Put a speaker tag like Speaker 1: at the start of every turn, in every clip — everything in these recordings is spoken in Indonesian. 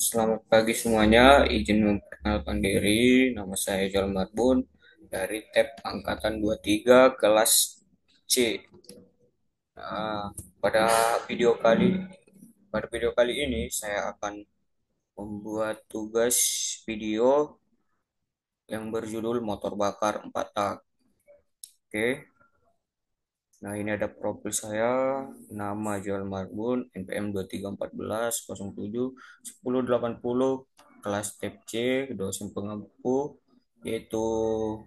Speaker 1: Selamat pagi semuanya. Izin memperkenalkan diri. Nama saya Jol Marbun dari TEP Angkatan 23 kelas C. Nah, pada video kali pada video kali ini saya akan membuat tugas video yang berjudul motor bakar 4 tak. Oke. Nah, ini ada profil saya, nama Joel Marbun, NPM 2314071080, kelas TEP C, dosen pengampu, yaitu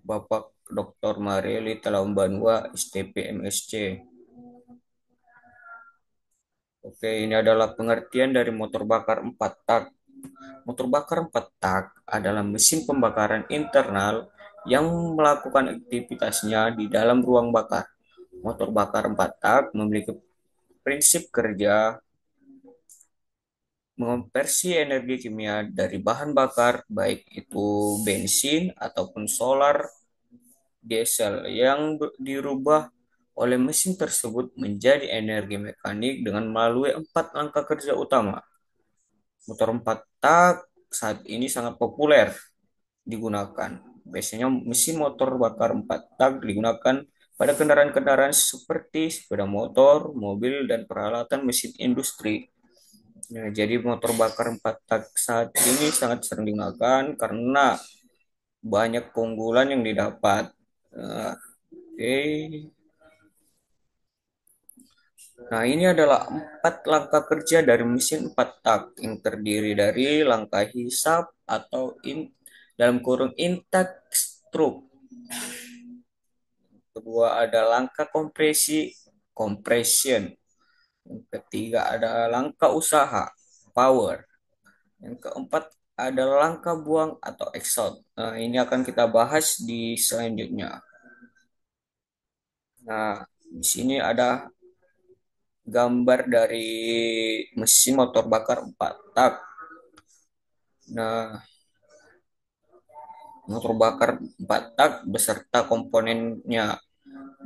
Speaker 1: Bapak Dr. Mareli Talaumbanua, STP MSc. Oke, ini adalah pengertian dari motor bakar 4 tak. Motor bakar 4 tak adalah mesin pembakaran internal yang melakukan aktivitasnya di dalam ruang bakar. Motor bakar 4 tak memiliki prinsip kerja mengonversi energi kimia dari bahan bakar, baik itu bensin ataupun solar diesel yang dirubah oleh mesin tersebut menjadi energi mekanik dengan melalui 4 langkah kerja utama. Motor 4 tak saat ini sangat populer digunakan. Biasanya mesin motor bakar 4 tak digunakan pada kendaraan-kendaraan seperti sepeda motor, mobil, dan peralatan mesin industri. Ya, jadi motor bakar 4 tak saat ini sangat sering digunakan karena banyak keunggulan yang didapat. Oke. Nah, ini adalah 4 langkah kerja dari mesin 4 tak yang terdiri dari langkah hisap atau dalam kurung intake stroke. Kedua ada langkah kompresi, compression. Yang ketiga ada langkah usaha, power. Yang keempat ada langkah buang atau exhaust. Nah, ini akan kita bahas di selanjutnya. Nah, di sini ada gambar dari mesin motor bakar 4 tak. Nah, motor bakar 4 tak beserta komponennya.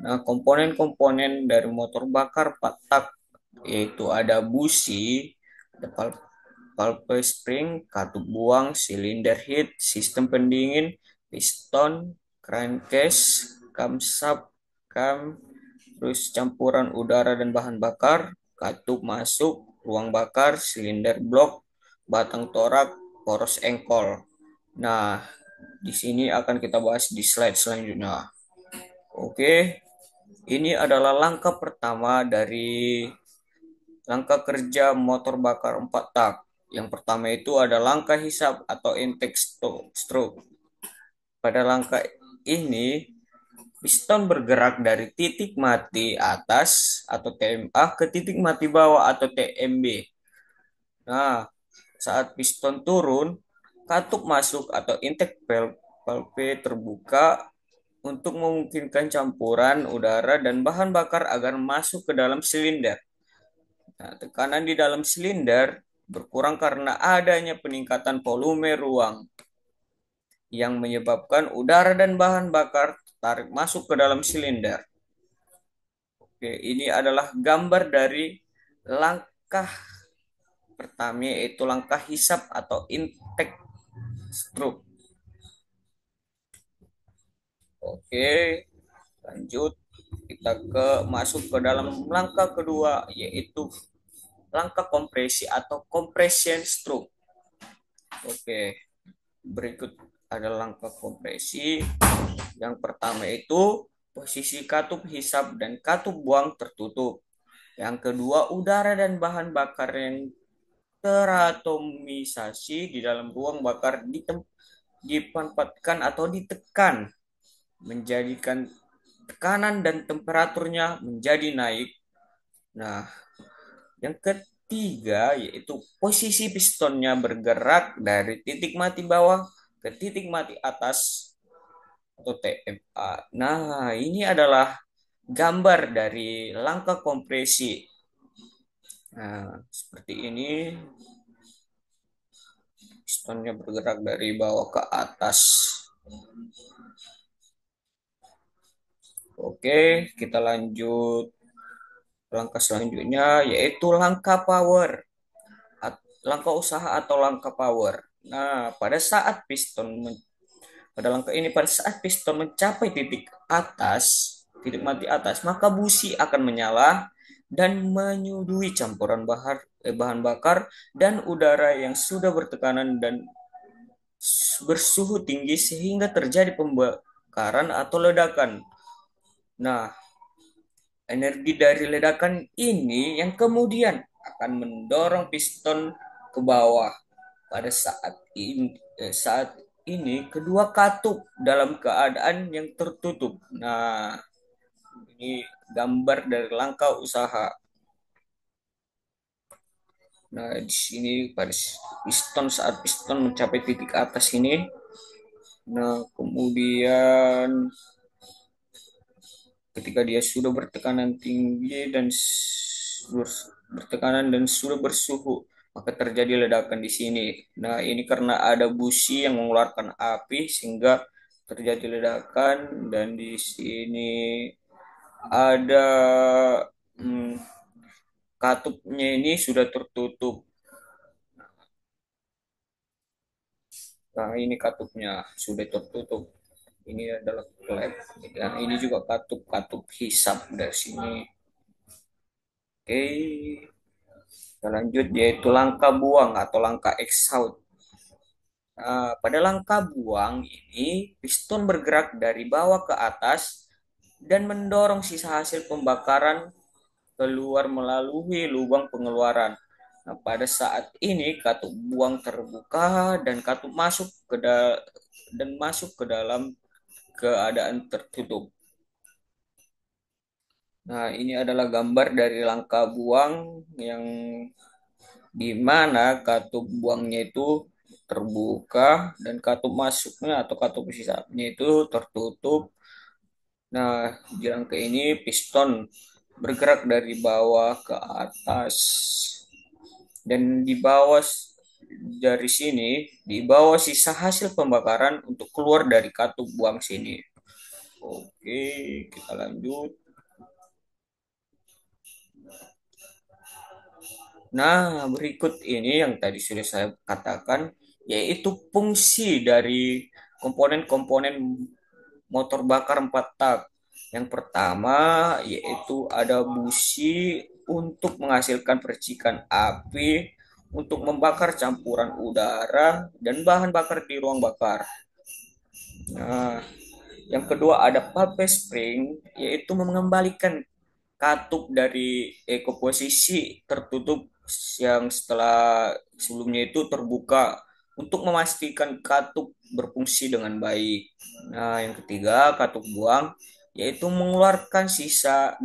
Speaker 1: Nah, komponen-komponen dari motor bakar 4 tak yaitu ada busi, ada valve spring, katup buang, silinder head, sistem pendingin, piston, crankcase, camshaft, cam, terus campuran udara dan bahan bakar, katup masuk, ruang bakar, silinder blok, batang torak, poros engkol. Nah, di sini akan kita bahas di slide selanjutnya. Oke, ini adalah langkah pertama dari langkah kerja motor bakar 4 tak. Yang pertama itu ada langkah hisap atau intake stroke. Pada langkah ini, piston bergerak dari titik mati atas atau TMA ke titik mati bawah atau TMB. Nah, saat piston turun, katup masuk atau intake valve terbuka untuk memungkinkan campuran udara dan bahan bakar agar masuk ke dalam silinder. Nah, tekanan di dalam silinder berkurang karena adanya peningkatan volume ruang yang menyebabkan udara dan bahan bakar tarik masuk ke dalam silinder. Oke, ini adalah gambar dari langkah pertama yaitu langkah hisap atau intake stroke. Oke, lanjut kita masuk ke dalam langkah kedua yaitu langkah kompresi atau compression stroke. Oke, berikut ada langkah kompresi. Yang pertama itu posisi katup hisap dan katup buang tertutup. Yang kedua, udara dan bahan bakar yang teratomisasi di dalam ruang bakar dipanfaatkan atau ditekan, menjadikan tekanan dan temperaturnya menjadi naik. Nah, yang ketiga yaitu posisi pistonnya bergerak dari titik mati bawah ke titik mati atas atau TMA. Nah, ini adalah gambar dari langkah kompresi. Nah, seperti ini pistonnya bergerak dari bawah ke atas. Oke, kita lanjut langkah selanjutnya yaitu langkah power. langkah usaha atau langkah power. Nah, pada langkah ini, pada saat piston mencapai titik mati atas, maka busi akan menyala dan menyudui campuran bahan bakar dan udara yang sudah bertekanan dan bersuhu tinggi sehingga terjadi pembakaran atau ledakan. Nah, energi dari ledakan ini yang kemudian akan mendorong piston ke bawah. Pada saat ini kedua katup dalam keadaan yang tertutup. Nah, ini gambar dari langkah usaha. Nah, di sini saat piston mencapai titik atas ini, nah kemudian ketika dia sudah bertekanan tinggi dan bertekanan dan sudah bersuhu, maka terjadi ledakan di sini. Nah, ini karena ada busi yang mengeluarkan api sehingga terjadi ledakan, dan di sini ada hmm, katupnya ini sudah tertutup. Nah, ini katupnya sudah tertutup. Ini adalah klep. Nah, ini juga katup hisap dari sini. Oke, kita lanjut yaitu langkah buang atau langkah exhaust. Nah, pada langkah buang ini, piston bergerak dari bawah ke atas dan mendorong sisa hasil pembakaran keluar melalui lubang pengeluaran. Nah, pada saat ini katup buang terbuka dan katup masuk ke dalam keadaan tertutup. Nah, ini adalah gambar dari langkah buang yang di mana katup buangnya itu terbuka dan katup masuknya atau katup sisapnya itu tertutup. Nah, di rangka ini piston bergerak dari bawah ke atas, dan dari sini di bawah sisa hasil pembakaran untuk keluar dari katup buang sini. Oke, kita lanjut. Nah, berikut ini yang tadi sudah saya katakan, yaitu fungsi dari komponen-komponen motor bakar 4 tak. Yang pertama yaitu ada busi untuk menghasilkan percikan api untuk membakar campuran udara dan bahan bakar di ruang bakar. Nah, yang kedua ada pulpe spring, yaitu mengembalikan katup dari posisi tertutup yang setelah sebelumnya itu terbuka untuk memastikan katup berfungsi dengan baik. Nah, yang ketiga, katup buang yaitu mengeluarkan sisa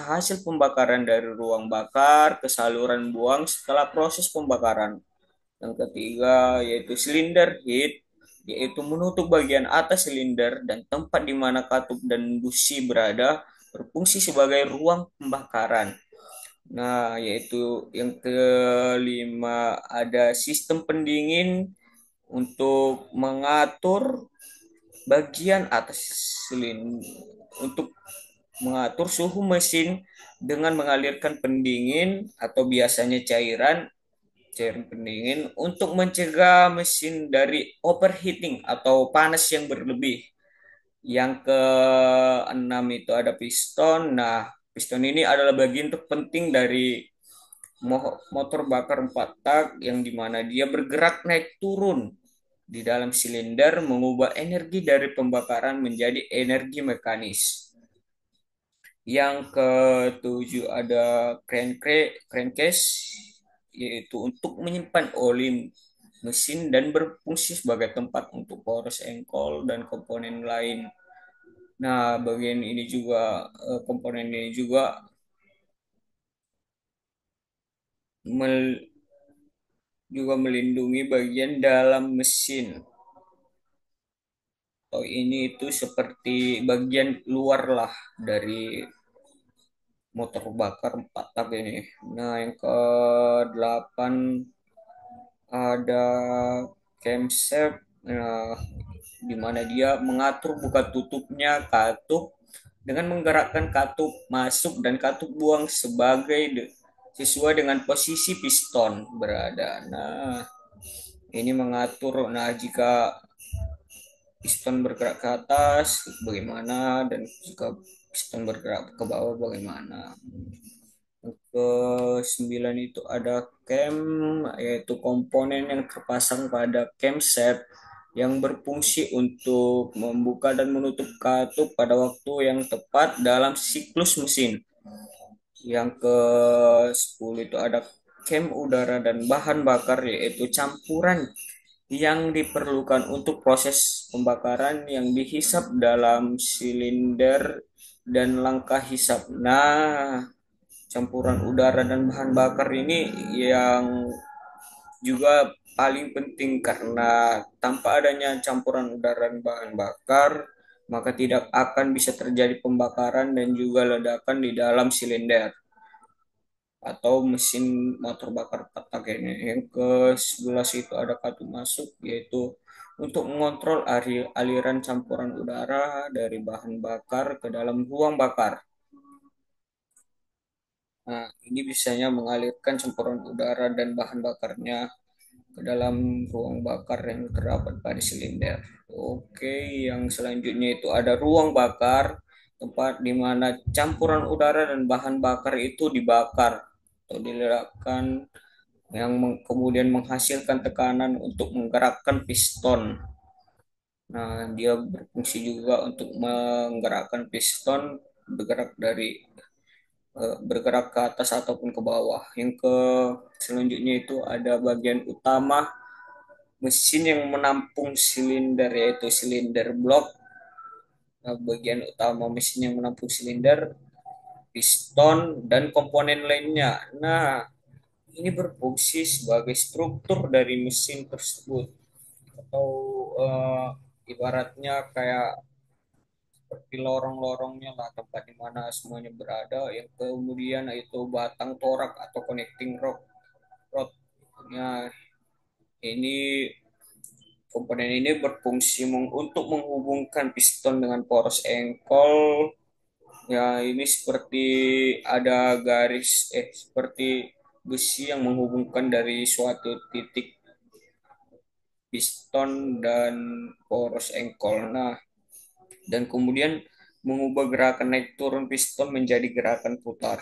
Speaker 1: hasil pembakaran dari ruang bakar ke saluran buang setelah proses pembakaran. Yang ketiga yaitu silinder head, yaitu menutup bagian atas silinder dan tempat di mana katup dan busi berada, berfungsi sebagai ruang pembakaran. Nah, yaitu yang kelima ada sistem pendingin untuk mengatur bagian atas silinder, untuk mengatur suhu mesin dengan mengalirkan pendingin atau biasanya cairan pendingin untuk mencegah mesin dari overheating atau panas yang berlebih. Yang keenam itu ada piston. Nah, piston ini adalah bagian terpenting dari motor bakar 4 tak yang dimana dia bergerak naik turun di dalam silinder, mengubah energi dari pembakaran menjadi energi mekanis. Yang ketujuh ada crankcase, yaitu untuk menyimpan oli mesin dan berfungsi sebagai tempat untuk poros engkol dan komponen lain. Nah, komponen ini juga mel- melindungi bagian dalam mesin. Oh, ini itu seperti bagian luar lah dari motor bakar 4 tak ini. Nah, yang ke-8 ada camshaft, di mana dia mengatur buka tutupnya katup dengan menggerakkan katup masuk dan katup buang sebagai sesuai dengan posisi piston berada. Nah, ini mengatur, nah jika piston bergerak ke atas bagaimana dan jika piston bergerak ke bawah bagaimana. Ke 9 itu ada cam, yaitu komponen yang terpasang pada camshaft yang berfungsi untuk membuka dan menutup katup pada waktu yang tepat dalam siklus mesin. Yang ke 10 itu ada cam udara dan bahan bakar, yaitu campuran yang diperlukan untuk proses pembakaran yang dihisap dalam silinder dan langkah hisap. Nah, campuran udara dan bahan bakar ini yang juga paling penting karena tanpa adanya campuran udara dan bahan bakar, maka tidak akan bisa terjadi pembakaran dan juga ledakan di dalam silinder atau mesin motor bakar petak ini. Yang ke 11 itu ada katup masuk, yaitu untuk mengontrol aliran campuran udara dari bahan bakar ke dalam ruang bakar. Nah, ini bisanya mengalirkan campuran udara dan bahan bakarnya ke dalam ruang bakar yang terdapat pada silinder. Oke, yang selanjutnya itu ada ruang bakar, tempat di mana campuran udara dan bahan bakar itu dibakar atau diledakkan yang kemudian menghasilkan tekanan untuk menggerakkan piston. Nah, dia berfungsi juga untuk menggerakkan piston bergerak dari bergerak ke atas ataupun ke bawah. Yang ke selanjutnya itu ada bagian utama mesin yang menampung silinder, yaitu silinder blok. Nah, bagian utama mesin yang menampung silinder, piston, dan komponen lainnya. Nah, ini berfungsi sebagai struktur dari mesin tersebut atau ibaratnya kayak seperti lorong-lorongnya lah, tempat di mana semuanya berada. Yang kemudian itu batang torak atau connecting rod. Nah, ini komponen ini berfungsi untuk menghubungkan piston dengan poros engkol. Ya, ini seperti ada seperti besi yang menghubungkan dari suatu titik piston dan poros engkol. Nah, dan kemudian mengubah gerakan naik turun piston menjadi gerakan putar.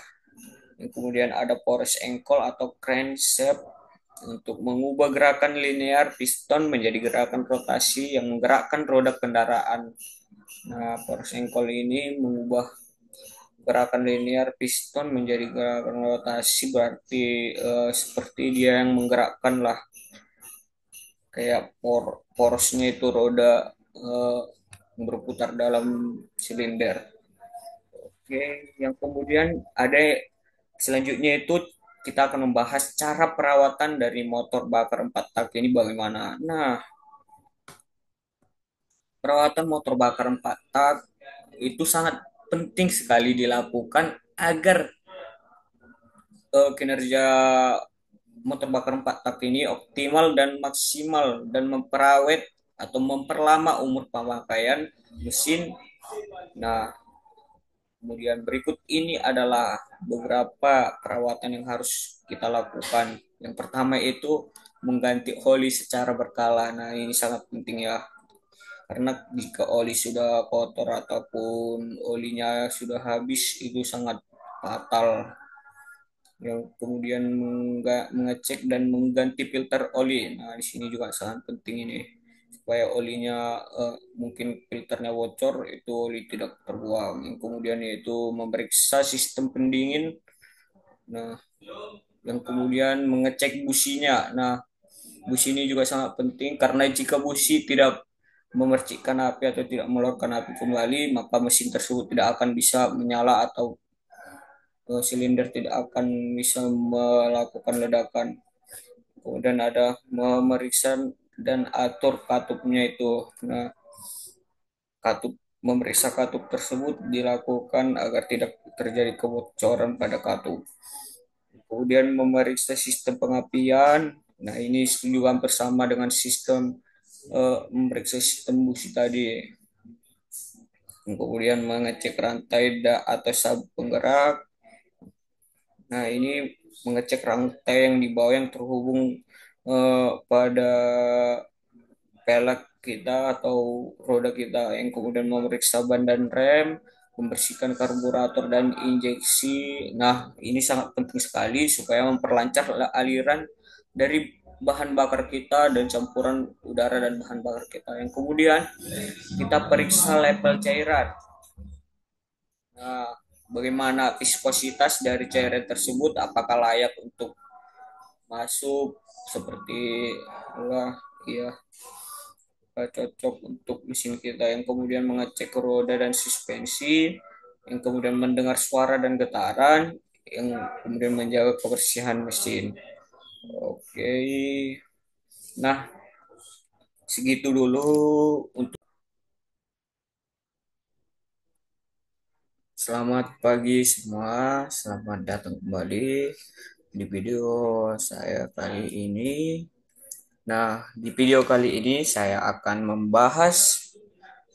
Speaker 1: Dan kemudian ada poros engkol atau crankshaft untuk mengubah gerakan linear piston menjadi gerakan rotasi yang menggerakkan roda kendaraan. Nah, poros engkol ini mengubah gerakan linear piston menjadi gerakan rotasi, berarti seperti dia yang menggerakkan lah, kayak porosnya itu roda eh, berputar dalam silinder. Oke, yang kemudian ada selanjutnya itu kita akan membahas cara perawatan dari motor bakar 4 tak ini bagaimana. Nah, perawatan motor bakar 4 tak itu sangat penting sekali dilakukan agar kinerja motor bakar 4 tak ini optimal dan maksimal dan memperawat atau memperlama umur pemakaian mesin. Nah, kemudian berikut ini adalah beberapa perawatan yang harus kita lakukan. Yang pertama itu mengganti oli secara berkala. Nah, ini sangat penting ya. Karena jika oli sudah kotor ataupun olinya sudah habis, itu sangat fatal. Yang kemudian mengecek dan mengganti filter oli. Nah, di sini juga sangat penting ini supaya olinya mungkin filternya bocor, itu oli tidak terbuang. Yang kemudian yaitu memeriksa sistem pendingin. Nah, yang kemudian mengecek businya. Nah, busi ini juga sangat penting karena jika busi tidak memercikkan api atau tidak mengeluarkan api kembali, maka mesin tersebut tidak akan bisa menyala atau silinder tidak akan bisa melakukan ledakan. Kemudian ada memeriksa dan atur katupnya itu. Nah, katup memeriksa katup tersebut dilakukan agar tidak terjadi kebocoran pada katup. Kemudian memeriksa sistem pengapian. Nah, ini juga hampir sama dengan sistem memeriksa sistem busi tadi. Kemudian mengecek rantai atau sabuk penggerak. Nah, ini mengecek rantai yang di bawah yang terhubung pada pelek kita atau roda kita, yang kemudian memeriksa ban dan rem, membersihkan karburator dan injeksi. Nah, ini sangat penting sekali supaya memperlancar aliran dari bahan bakar kita dan campuran udara dan bahan bakar kita. Yang kemudian kita periksa level cairan. Nah, bagaimana viskositas dari cairan tersebut, apakah layak untuk masuk seperti lah, ya, cocok untuk mesin kita. Yang kemudian mengecek roda dan suspensi, yang kemudian mendengar suara dan getaran, yang kemudian menjaga kebersihan mesin. Oke, nah segitu dulu untuk. Selamat pagi semua, selamat datang kembali di video saya kali ini. Nah, di video kali ini saya akan membahas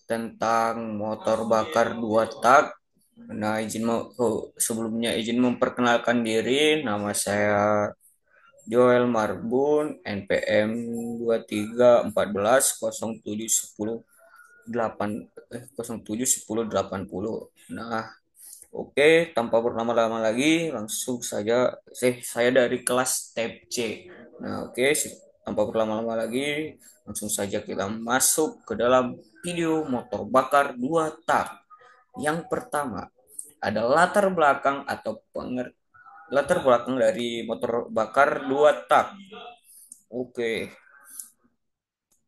Speaker 1: tentang motor bakar dua tak. Nah, sebelumnya izin memperkenalkan diri. Nama saya Joel Marbun, NPM 2314071080. Nah, oke, tanpa berlama-lama lagi, langsung saja. Saya dari kelas Tab C. Nah, oke, tanpa berlama-lama lagi, langsung saja kita masuk ke dalam video motor bakar dua tak. Yang pertama, ada latar belakang dari motor bakar dua tak. Oke.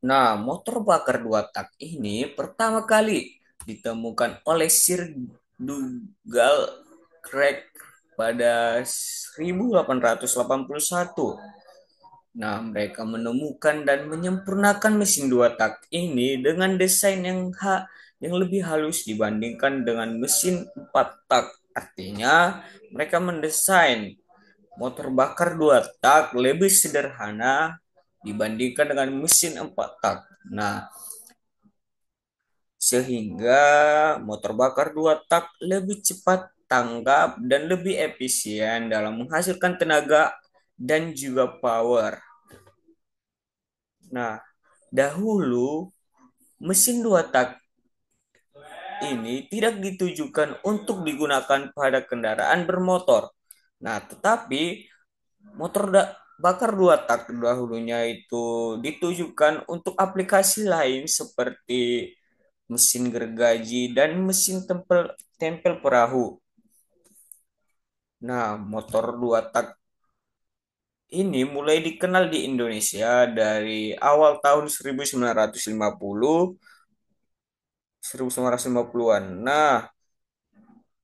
Speaker 1: Nah, motor bakar dua tak ini pertama kali ditemukan oleh Sir Dougal Craig pada 1881. Nah, mereka menemukan dan menyempurnakan mesin dua tak ini dengan desain yang lebih halus dibandingkan dengan mesin empat tak. Artinya, mereka mendesain motor bakar dua tak lebih sederhana dibandingkan dengan mesin empat tak. Nah, sehingga motor bakar dua tak lebih cepat tanggap dan lebih efisien dalam menghasilkan tenaga dan juga power. Nah, dahulu mesin dua tak ini tidak ditujukan untuk digunakan pada kendaraan bermotor. Nah, tetapi bakar dua tak dahulunya itu ditujukan untuk aplikasi lain seperti mesin gergaji dan mesin tempel tempel perahu. Nah, motor dua tak ini mulai dikenal di Indonesia dari awal tahun 1950-an. Nah,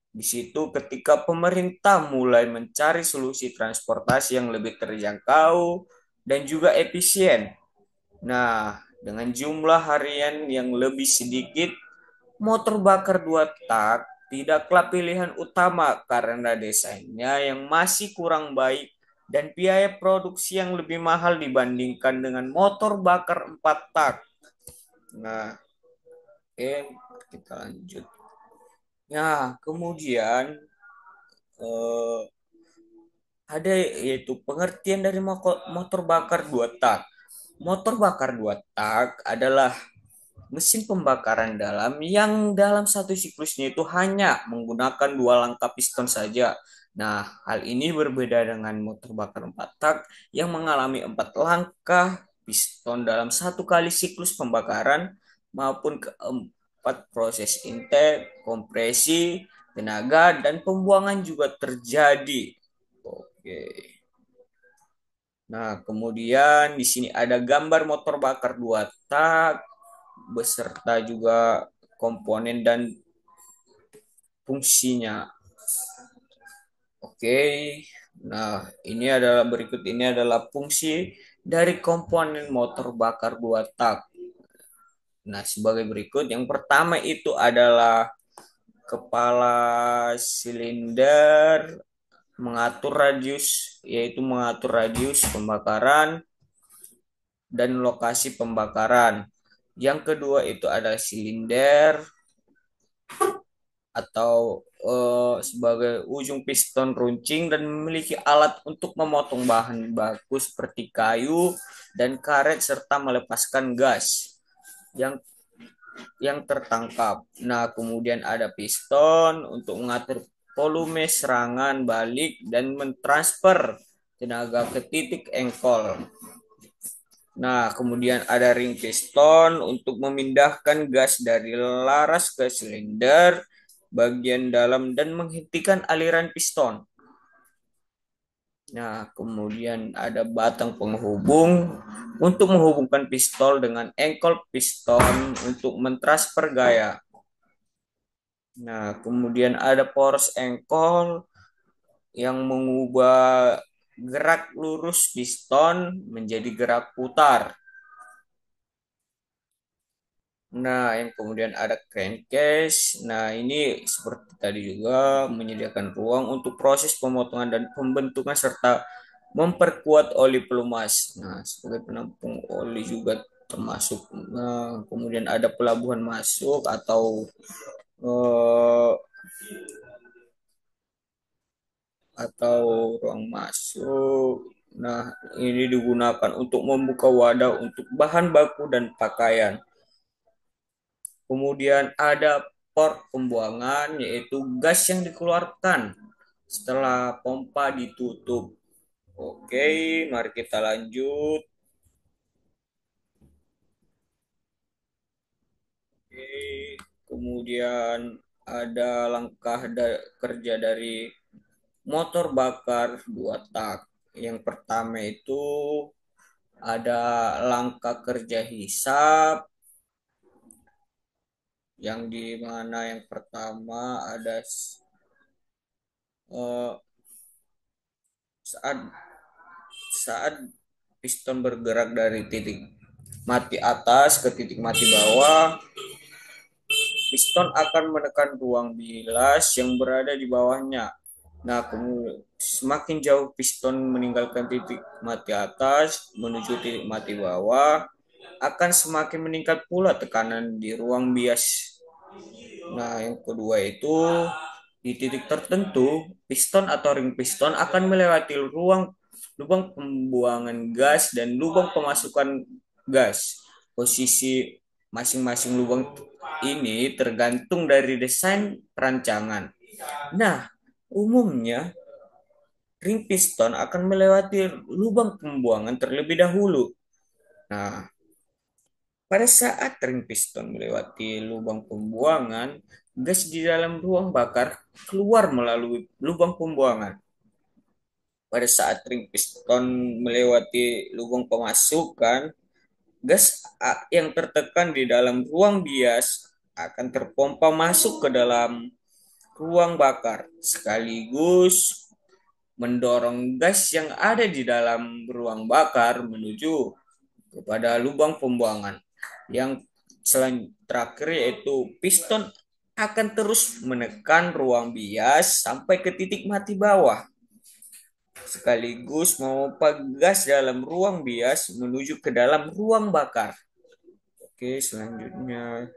Speaker 1: di situ ketika pemerintah mulai mencari solusi transportasi yang lebih terjangkau dan juga efisien. Nah, dengan jumlah harian yang lebih sedikit, motor bakar dua tak tidaklah pilihan utama karena desainnya yang masih kurang baik dan biaya produksi yang lebih mahal dibandingkan dengan motor bakar empat tak. Nah, oke, kita lanjut. Ya, kemudian eh, ada yaitu pengertian dari motor bakar dua tak. Motor bakar dua tak adalah mesin pembakaran dalam yang dalam satu siklusnya itu hanya menggunakan dua langkah piston saja. Nah, hal ini berbeda dengan motor bakar empat tak yang mengalami empat langkah piston dalam satu kali siklus pembakaran maupun keempat proses intake, kompresi, tenaga, dan pembuangan juga terjadi. Oke. Nah, kemudian di sini ada gambar motor bakar dua tak beserta juga komponen dan fungsinya. Oke. Nah, berikut ini adalah fungsi dari komponen motor bakar dua tak. Nah, sebagai berikut, yang pertama itu adalah kepala silinder mengatur radius pembakaran dan lokasi pembakaran. Yang kedua itu adalah silinder atau sebagai ujung piston runcing dan memiliki alat untuk memotong bahan baku seperti kayu dan karet serta melepaskan gas yang tertangkap. Nah, kemudian ada piston untuk mengatur volume serangan balik dan mentransfer tenaga ke titik engkol. Nah, kemudian ada ring piston untuk memindahkan gas dari laras ke silinder bagian dalam dan menghentikan aliran piston. Nah, kemudian ada batang penghubung untuk menghubungkan pistol dengan engkol piston untuk mentransfer gaya. Nah, kemudian ada poros engkol yang mengubah gerak lurus piston menjadi gerak putar. Nah, yang kemudian ada crankcase. Nah, ini seperti tadi juga menyediakan ruang untuk proses pemotongan dan pembentukan serta memperkuat oli pelumas. Nah, sebagai penampung oli juga termasuk. Nah, kemudian ada pelabuhan masuk eh, atau ruang masuk. Nah, ini digunakan untuk membuka wadah untuk bahan baku dan pakaian. Kemudian ada port pembuangan, yaitu gas yang dikeluarkan setelah pompa ditutup. Oke, mari kita lanjut. Oke, kemudian ada kerja dari motor bakar dua tak. Yang pertama itu ada langkah kerja hisap, yang di mana yang pertama ada eh, saat saat piston bergerak dari titik mati atas ke titik mati bawah, piston akan menekan ruang bilas yang berada di bawahnya. Nah, kemudian semakin jauh piston meninggalkan titik mati atas menuju titik mati bawah, akan semakin meningkat pula tekanan di ruang bias. Nah, yang kedua itu di titik tertentu, piston atau ring piston akan melewati lubang pembuangan gas dan lubang pemasukan gas. Posisi masing-masing lubang ini tergantung dari desain perancangan. Nah, umumnya ring piston akan melewati lubang pembuangan terlebih dahulu. Nah, pada saat ring piston melewati lubang pembuangan, gas di dalam ruang bakar keluar melalui lubang pembuangan. Pada saat ring piston melewati lubang pemasukan, gas yang tertekan di dalam ruang bias akan terpompa masuk ke dalam ruang bakar, sekaligus mendorong gas yang ada di dalam ruang bakar menuju kepada lubang pembuangan. Yang terakhir yaitu piston akan terus menekan ruang bias sampai ke titik mati bawah, sekaligus memompa gas dalam ruang bias menuju ke dalam ruang bakar. Oke, selanjutnya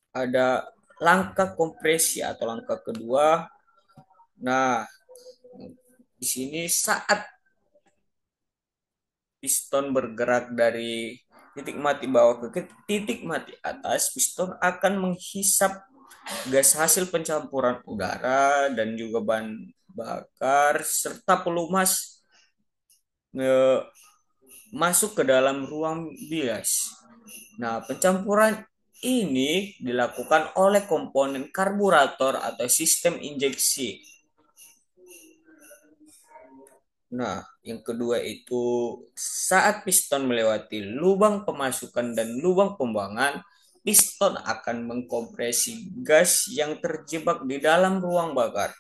Speaker 1: ada langkah kompresi atau langkah kedua. Nah, di sini saat piston bergerak dari titik mati bawah ke titik mati atas, piston akan menghisap gas hasil pencampuran udara dan juga bahan bakar serta pelumas eh, masuk ke dalam ruang bias. Nah, pencampuran ini dilakukan oleh komponen karburator atau sistem injeksi. Nah, yang kedua itu saat piston melewati lubang pemasukan dan lubang pembuangan, piston akan mengkompresi gas yang terjebak di dalam ruang bakar.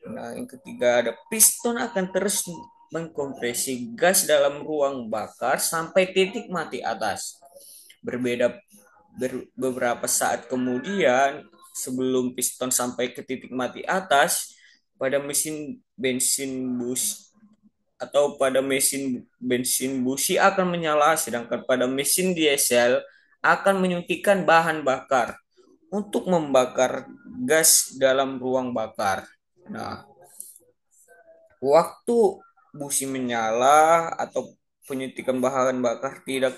Speaker 1: Nah, yang ketiga ada piston akan terus mengkompresi gas dalam ruang bakar sampai titik mati atas. Beberapa saat kemudian, sebelum piston sampai ke titik mati atas, pada mesin bensin bus atau pada mesin bensin busi akan menyala, sedangkan pada mesin diesel akan menyuntikkan bahan bakar untuk membakar gas dalam ruang bakar. Nah, waktu busi menyala atau penyuntikan bahan bakar tidak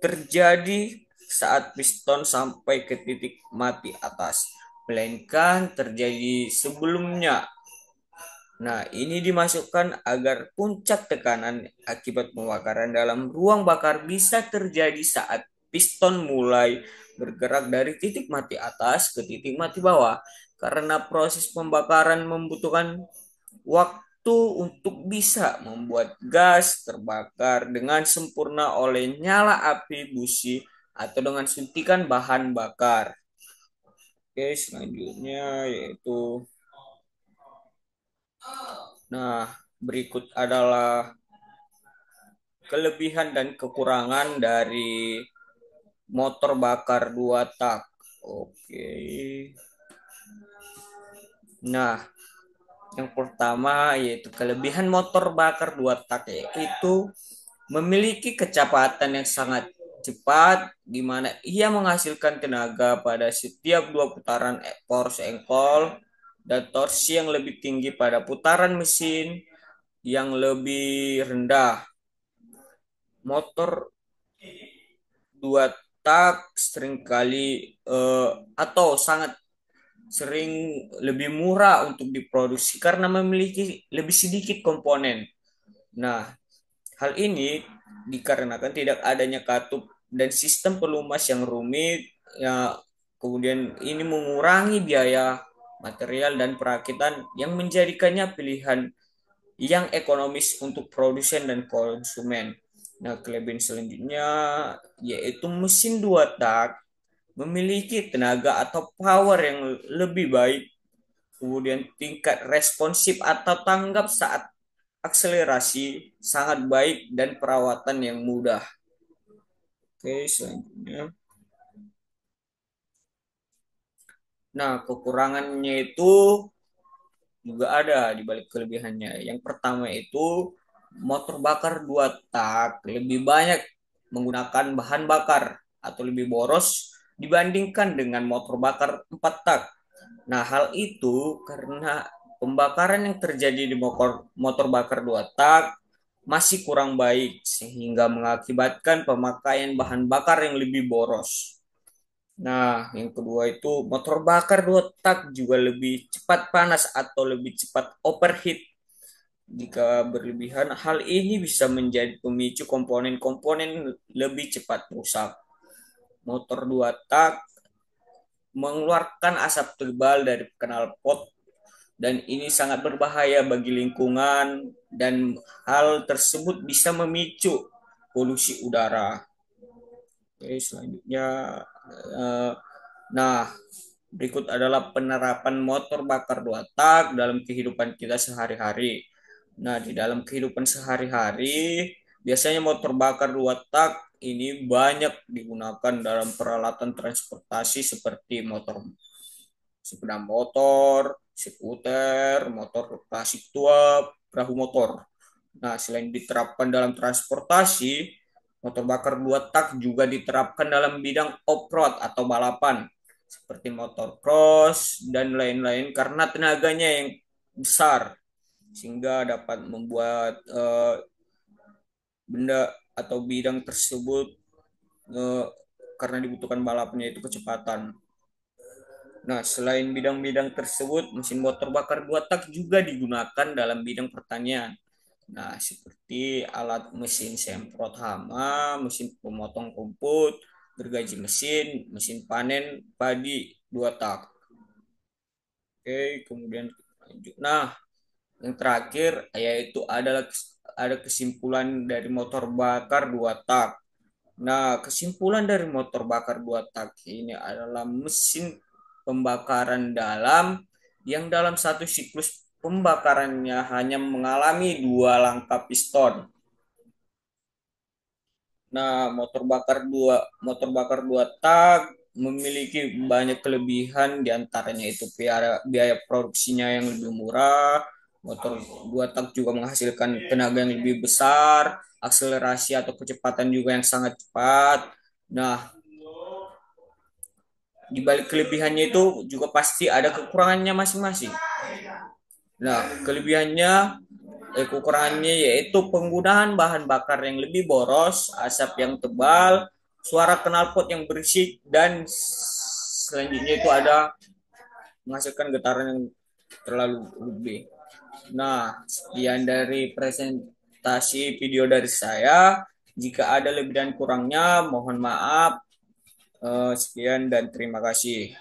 Speaker 1: terjadi saat piston sampai ke titik mati atas, melainkan terjadi sebelumnya. Nah, ini dimasukkan agar puncak tekanan akibat pembakaran dalam ruang bakar bisa terjadi saat piston mulai bergerak dari titik mati atas ke titik mati bawah. Karena proses pembakaran membutuhkan waktu untuk bisa membuat gas terbakar dengan sempurna oleh nyala api busi atau dengan suntikan bahan bakar. Oke, selanjutnya yaitu nah, berikut adalah kelebihan dan kekurangan dari motor bakar dua tak. Oke. Nah, yang pertama yaitu kelebihan motor bakar dua tak yaitu memiliki kecepatan yang sangat cepat di mana ia menghasilkan tenaga pada setiap dua putaran force engkol dan torsi yang lebih tinggi pada putaran mesin yang lebih rendah. Motor dua tak seringkali atau sangat sering lebih murah untuk diproduksi karena memiliki lebih sedikit komponen. Nah, hal ini dikarenakan tidak adanya katup dan sistem pelumas yang rumit, ya, kemudian ini mengurangi biaya material dan perakitan yang menjadikannya pilihan yang ekonomis untuk produsen dan konsumen. Nah, kelebihan selanjutnya yaitu mesin dua tak memiliki tenaga atau power yang lebih baik, kemudian tingkat responsif atau tanggap saat akselerasi sangat baik dan perawatan yang mudah. Oke, selanjutnya. Nah, kekurangannya itu juga ada di balik kelebihannya. Yang pertama itu motor bakar dua tak lebih banyak menggunakan bahan bakar atau lebih boros dibandingkan dengan motor bakar empat tak. Nah, hal itu karena pembakaran yang terjadi di motor bakar dua tak masih kurang baik sehingga mengakibatkan pemakaian bahan bakar yang lebih boros. Nah, yang kedua itu motor bakar dua tak juga lebih cepat panas atau lebih cepat overheat. Jika berlebihan, hal ini bisa menjadi pemicu komponen-komponen lebih cepat rusak. Motor dua tak mengeluarkan asap tebal dari knalpot dan ini sangat berbahaya bagi lingkungan dan hal tersebut bisa memicu polusi udara. Oke, selanjutnya eh, nah, berikut adalah penerapan motor bakar dua tak dalam kehidupan kita sehari-hari. Nah, di dalam kehidupan sehari-hari, biasanya motor bakar dua tak ini banyak digunakan dalam peralatan transportasi seperti motor sepeda motor, skuter, motor klasik tua, perahu motor. Nah, selain diterapkan dalam transportasi, motor bakar dua tak juga diterapkan dalam bidang off-road atau balapan, seperti motor cross dan lain-lain karena tenaganya yang besar, sehingga dapat membuat benda atau bidang tersebut eh, karena dibutuhkan balapnya itu kecepatan. Nah, selain bidang-bidang tersebut, mesin motor bakar dua tak juga digunakan dalam bidang pertanian. Nah, seperti alat mesin semprot hama, mesin pemotong rumput, gergaji mesin, mesin panen padi dua tak. Oke, kemudian lanjut. Nah, yang terakhir yaitu adalah ada kesimpulan dari motor bakar dua tak. Nah, kesimpulan dari motor bakar dua tak ini adalah mesin pembakaran dalam yang dalam satu siklus pembakarannya hanya mengalami dua langkah piston. Nah, motor bakar dua tak memiliki banyak kelebihan diantaranya itu biaya produksinya yang lebih murah, motor dua tak juga menghasilkan tenaga yang lebih besar, akselerasi atau kecepatan juga yang sangat cepat. Nah, Di balik kelebihannya itu juga pasti ada kekurangannya masing-masing. Nah, kekurangannya yaitu penggunaan bahan bakar yang lebih boros, asap yang tebal, suara knalpot yang berisik, dan selanjutnya itu ada menghasilkan getaran yang terlalu lebih. Nah, sekian dari presentasi video dari saya. Jika ada lebih dan kurangnya, mohon maaf. Sekian dan terima kasih.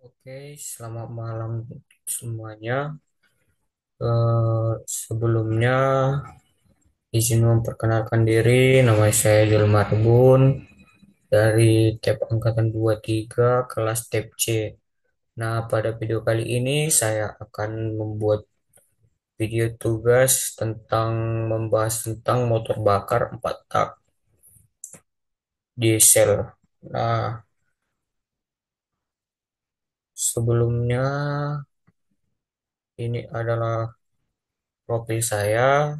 Speaker 1: Oke, selamat malam semuanya. Sebelumnya izin memperkenalkan diri, nama saya Jul Marbun dari TEP Angkatan 23 kelas TEP C. Nah, pada video kali ini saya akan membuat video tugas tentang membahas tentang motor bakar 4 tak diesel. Nah, sebelumnya ini adalah profil saya.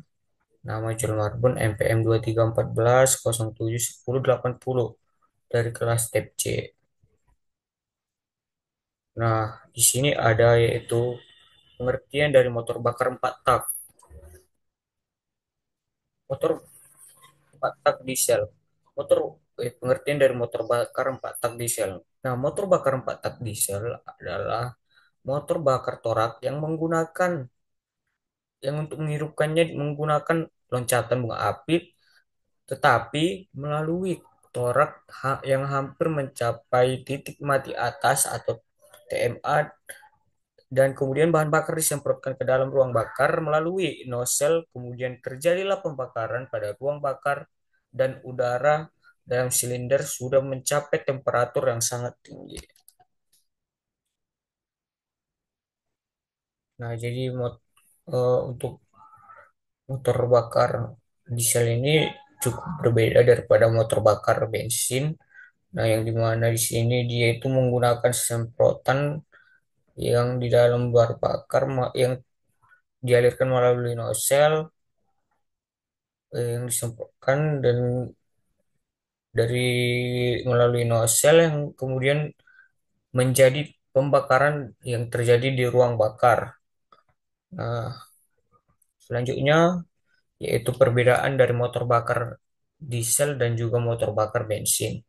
Speaker 1: Nama Jul Marbun MPM 2314071080 dari kelas TEP C. Nah, di sini ada yaitu pengertian dari motor bakar 4 tak. Motor 4 tak diesel. Pengertian dari motor bakar 4 tak diesel. Nah, motor bakar 4 tak diesel adalah motor bakar torak yang untuk menghidupkannya menggunakan loncatan bunga apit, tetapi melalui torak yang hampir mencapai titik mati atas atau TMA, dan kemudian bahan bakar disemprotkan ke dalam ruang bakar melalui nozzle, kemudian terjadilah pembakaran pada ruang bakar dan udara dalam silinder sudah mencapai temperatur yang sangat tinggi. Nah, jadi untuk motor bakar diesel ini cukup berbeda daripada motor bakar bensin. Nah, yang dimana di sini dia itu menggunakan semprotan yang di dalam bahan bakar yang dialirkan melalui nozzle, yang disemprotkan dan dari melalui nozzle yang kemudian menjadi pembakaran yang terjadi di ruang bakar. Nah, selanjutnya yaitu perbedaan dari motor bakar diesel dan juga motor bakar bensin.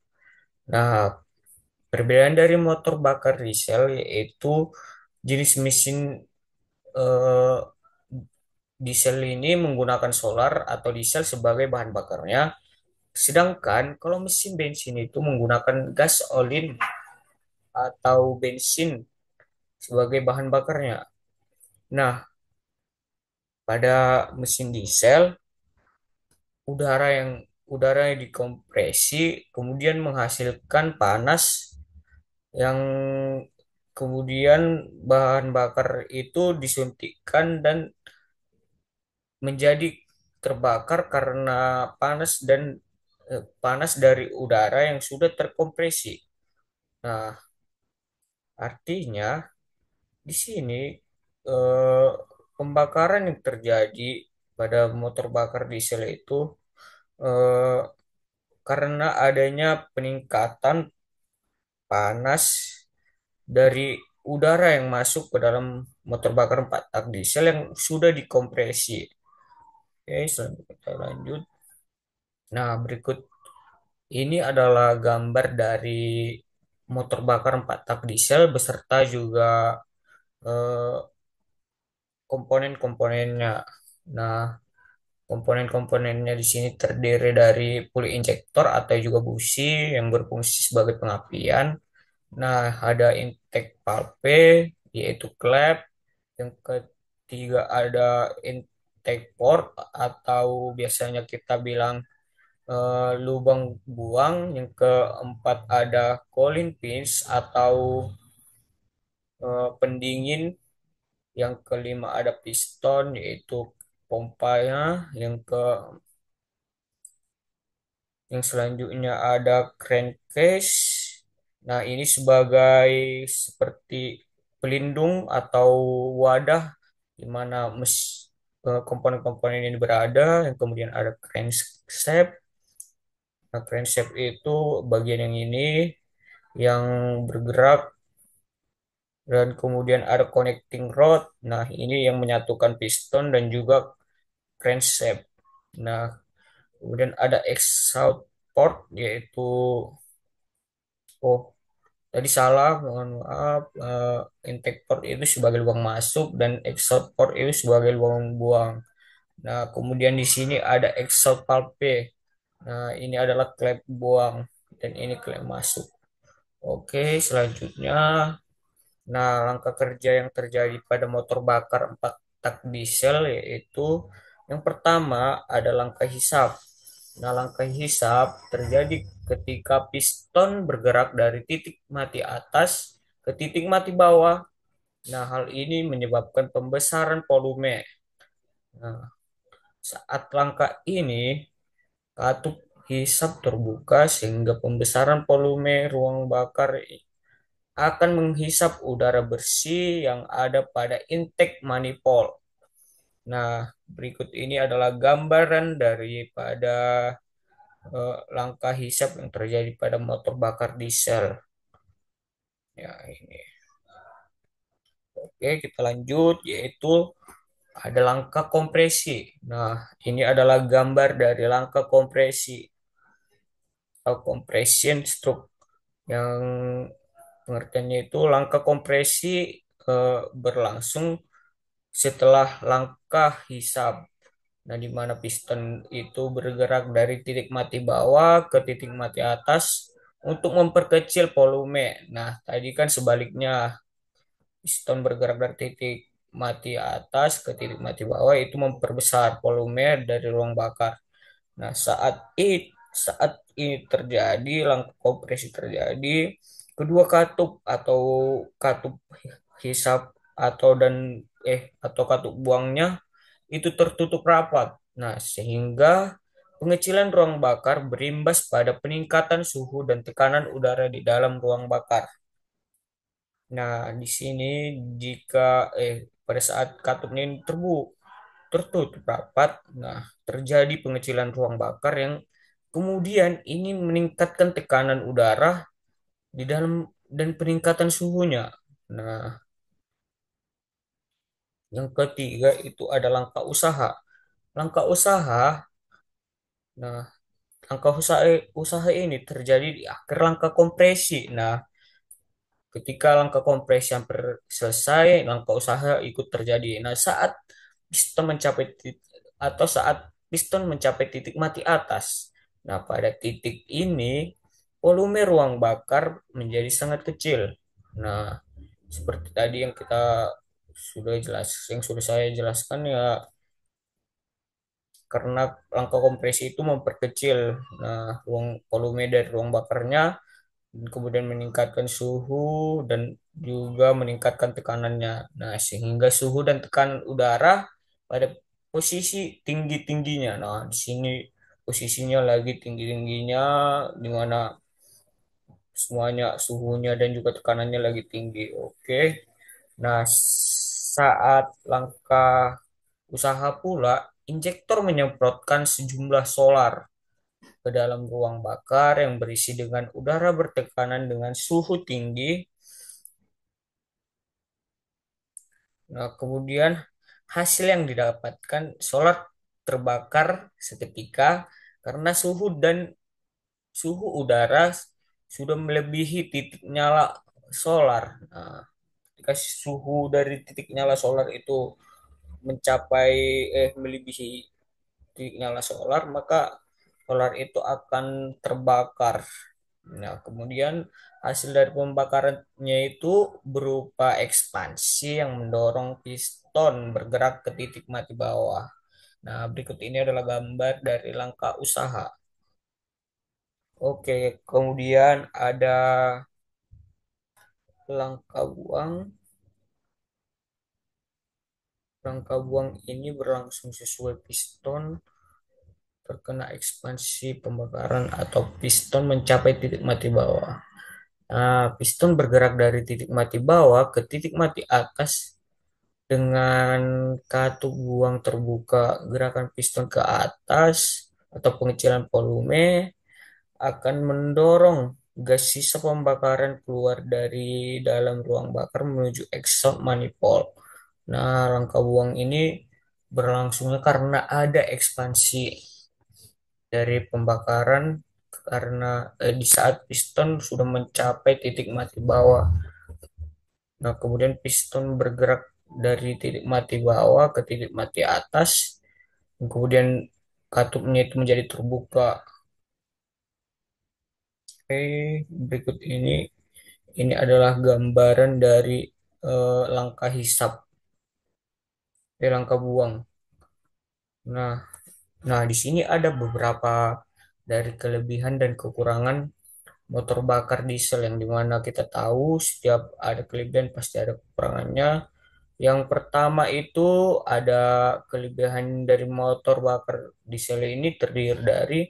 Speaker 1: Nah, perbedaan dari motor bakar diesel yaitu jenis mesin eh, diesel ini menggunakan solar atau diesel sebagai bahan bakarnya. Sedangkan kalau mesin bensin itu menggunakan gas olin atau bensin sebagai bahan bakarnya. Nah, pada mesin diesel, udara yang udara yang dikompresi kemudian menghasilkan panas yang kemudian bahan bakar itu disuntikkan dan menjadi terbakar karena panas dari udara yang sudah terkompresi. Nah, artinya di sini eh, pembakaran yang terjadi pada motor bakar diesel itu eh, karena adanya peningkatan panas dari udara yang masuk ke dalam motor bakar 4 tak diesel yang sudah dikompresi. Oke, selanjutnya kita lanjut. Nah, berikut ini adalah gambar dari motor bakar 4 tak diesel beserta juga eh, komponen-komponennya. Nah, komponen-komponennya di sini terdiri dari puli injektor atau juga busi yang berfungsi sebagai pengapian. Nah, ada intake valve yaitu klep. Yang ketiga ada intake port atau biasanya kita bilang lubang buang. Yang keempat ada cooling pins atau pendingin. Yang kelima ada piston yaitu pompanya. Yang selanjutnya ada crankcase. Nah, ini sebagai seperti pelindung atau wadah di mana komponen-komponen ini berada, yang kemudian ada crankshaft. Nah, crankshaft itu bagian yang ini yang bergerak, dan kemudian ada connecting rod. Nah, ini yang menyatukan piston dan juga crankshaft. Nah, kemudian ada exhaust port, yaitu, oh tadi salah, mohon maaf. Intake port itu sebagai lubang masuk dan exhaust port itu sebagai lubang buang. Nah, kemudian di sini ada exhaust valve. Nah, ini adalah klep buang dan ini klep masuk. Oke, selanjutnya. Nah, langkah kerja yang terjadi pada motor bakar 4 tak diesel yaitu yang pertama ada langkah hisap. Nah, langkah hisap terjadi ketika piston bergerak dari titik mati atas ke titik mati bawah. Nah, hal ini menyebabkan pembesaran volume. Nah, saat langkah ini, katup hisap terbuka sehingga pembesaran volume ruang bakar akan menghisap udara bersih yang ada pada intake manifold. Nah, berikut ini adalah gambaran daripada langkah hisap yang terjadi pada motor bakar diesel. Ya, ini. Oke, kita lanjut, yaitu ada langkah kompresi. Nah, ini adalah gambar dari langkah kompresi atau compression stroke, yang pengertiannya itu langkah kompresi berlangsung setelah langkah hisap. Nah, di mana piston itu bergerak dari titik mati bawah ke titik mati atas untuk memperkecil volume. Nah, tadi kan sebaliknya, piston bergerak dari titik mati atas ke titik mati bawah itu memperbesar volume dari ruang bakar. Nah, saat ini terjadi, langkah kompresi terjadi, kedua katup atau katup hisap atau katup buangnya itu tertutup rapat. Nah, sehingga pengecilan ruang bakar berimbas pada peningkatan suhu dan tekanan udara di dalam ruang bakar. Nah, di sini jika pada saat katup ini tertutup rapat, nah terjadi pengecilan ruang bakar yang kemudian ini meningkatkan tekanan udara di dalam dan peningkatan suhunya. Nah, yang ketiga itu ada langkah usaha. Langkah usaha, nah usaha ini terjadi di akhir langkah kompresi. Nah, ketika langkah kompresi hampir selesai, langkah usaha ikut terjadi. Nah, piston mencapai titik saat piston mencapai titik mati atas. Nah, pada titik ini volume ruang bakar menjadi sangat kecil. Nah, seperti tadi yang sudah saya jelaskan ya, karena langkah kompresi itu memperkecil ruang volume dari ruang bakarnya, dan kemudian meningkatkan suhu dan juga meningkatkan tekanannya. Nah, sehingga suhu dan tekanan udara pada posisi tinggi-tingginya. Nah, di sini posisinya lagi tinggi-tingginya, di mana semuanya suhunya dan juga tekanannya lagi tinggi. Oke. Nah, saat langkah usaha pula, injektor menyemprotkan sejumlah solar ke dalam ruang bakar yang berisi dengan udara bertekanan dengan suhu tinggi. Nah, kemudian hasil yang didapatkan, solar terbakar seketika karena suhu udara sudah melebihi titik nyala solar. Nah, ketika suhu dari titik nyala solar itu melebihi titik nyala solar, maka solar itu akan terbakar. Nah, kemudian hasil dari pembakarannya itu berupa ekspansi yang mendorong piston bergerak ke titik mati bawah. Nah, berikut ini adalah gambar dari langkah usaha. Oke, kemudian ada langkah buang. Langkah buang ini berlangsung sesuai piston terkena ekspansi pembakaran atau piston mencapai titik mati bawah. Piston bergerak dari titik mati bawah ke titik mati atas dengan katup buang terbuka. Gerakan piston ke atas atau pengecilan volume akan mendorong gas sisa pembakaran keluar dari dalam ruang bakar menuju exhaust manifold. Nah, rangka buang ini berlangsungnya karena ada ekspansi dari pembakaran karena di saat piston sudah mencapai titik mati bawah. Nah, kemudian piston bergerak dari titik mati bawah ke titik mati atas, kemudian katupnya itu menjadi terbuka. Oke, berikut ini adalah gambaran dari langkah hisap, langkah buang. Nah, nah di sini ada beberapa dari kelebihan dan kekurangan motor bakar diesel yang dimana kita tahu setiap ada kelebihan pasti ada kekurangannya. Yang pertama itu ada kelebihan dari motor bakar diesel ini terdiri dari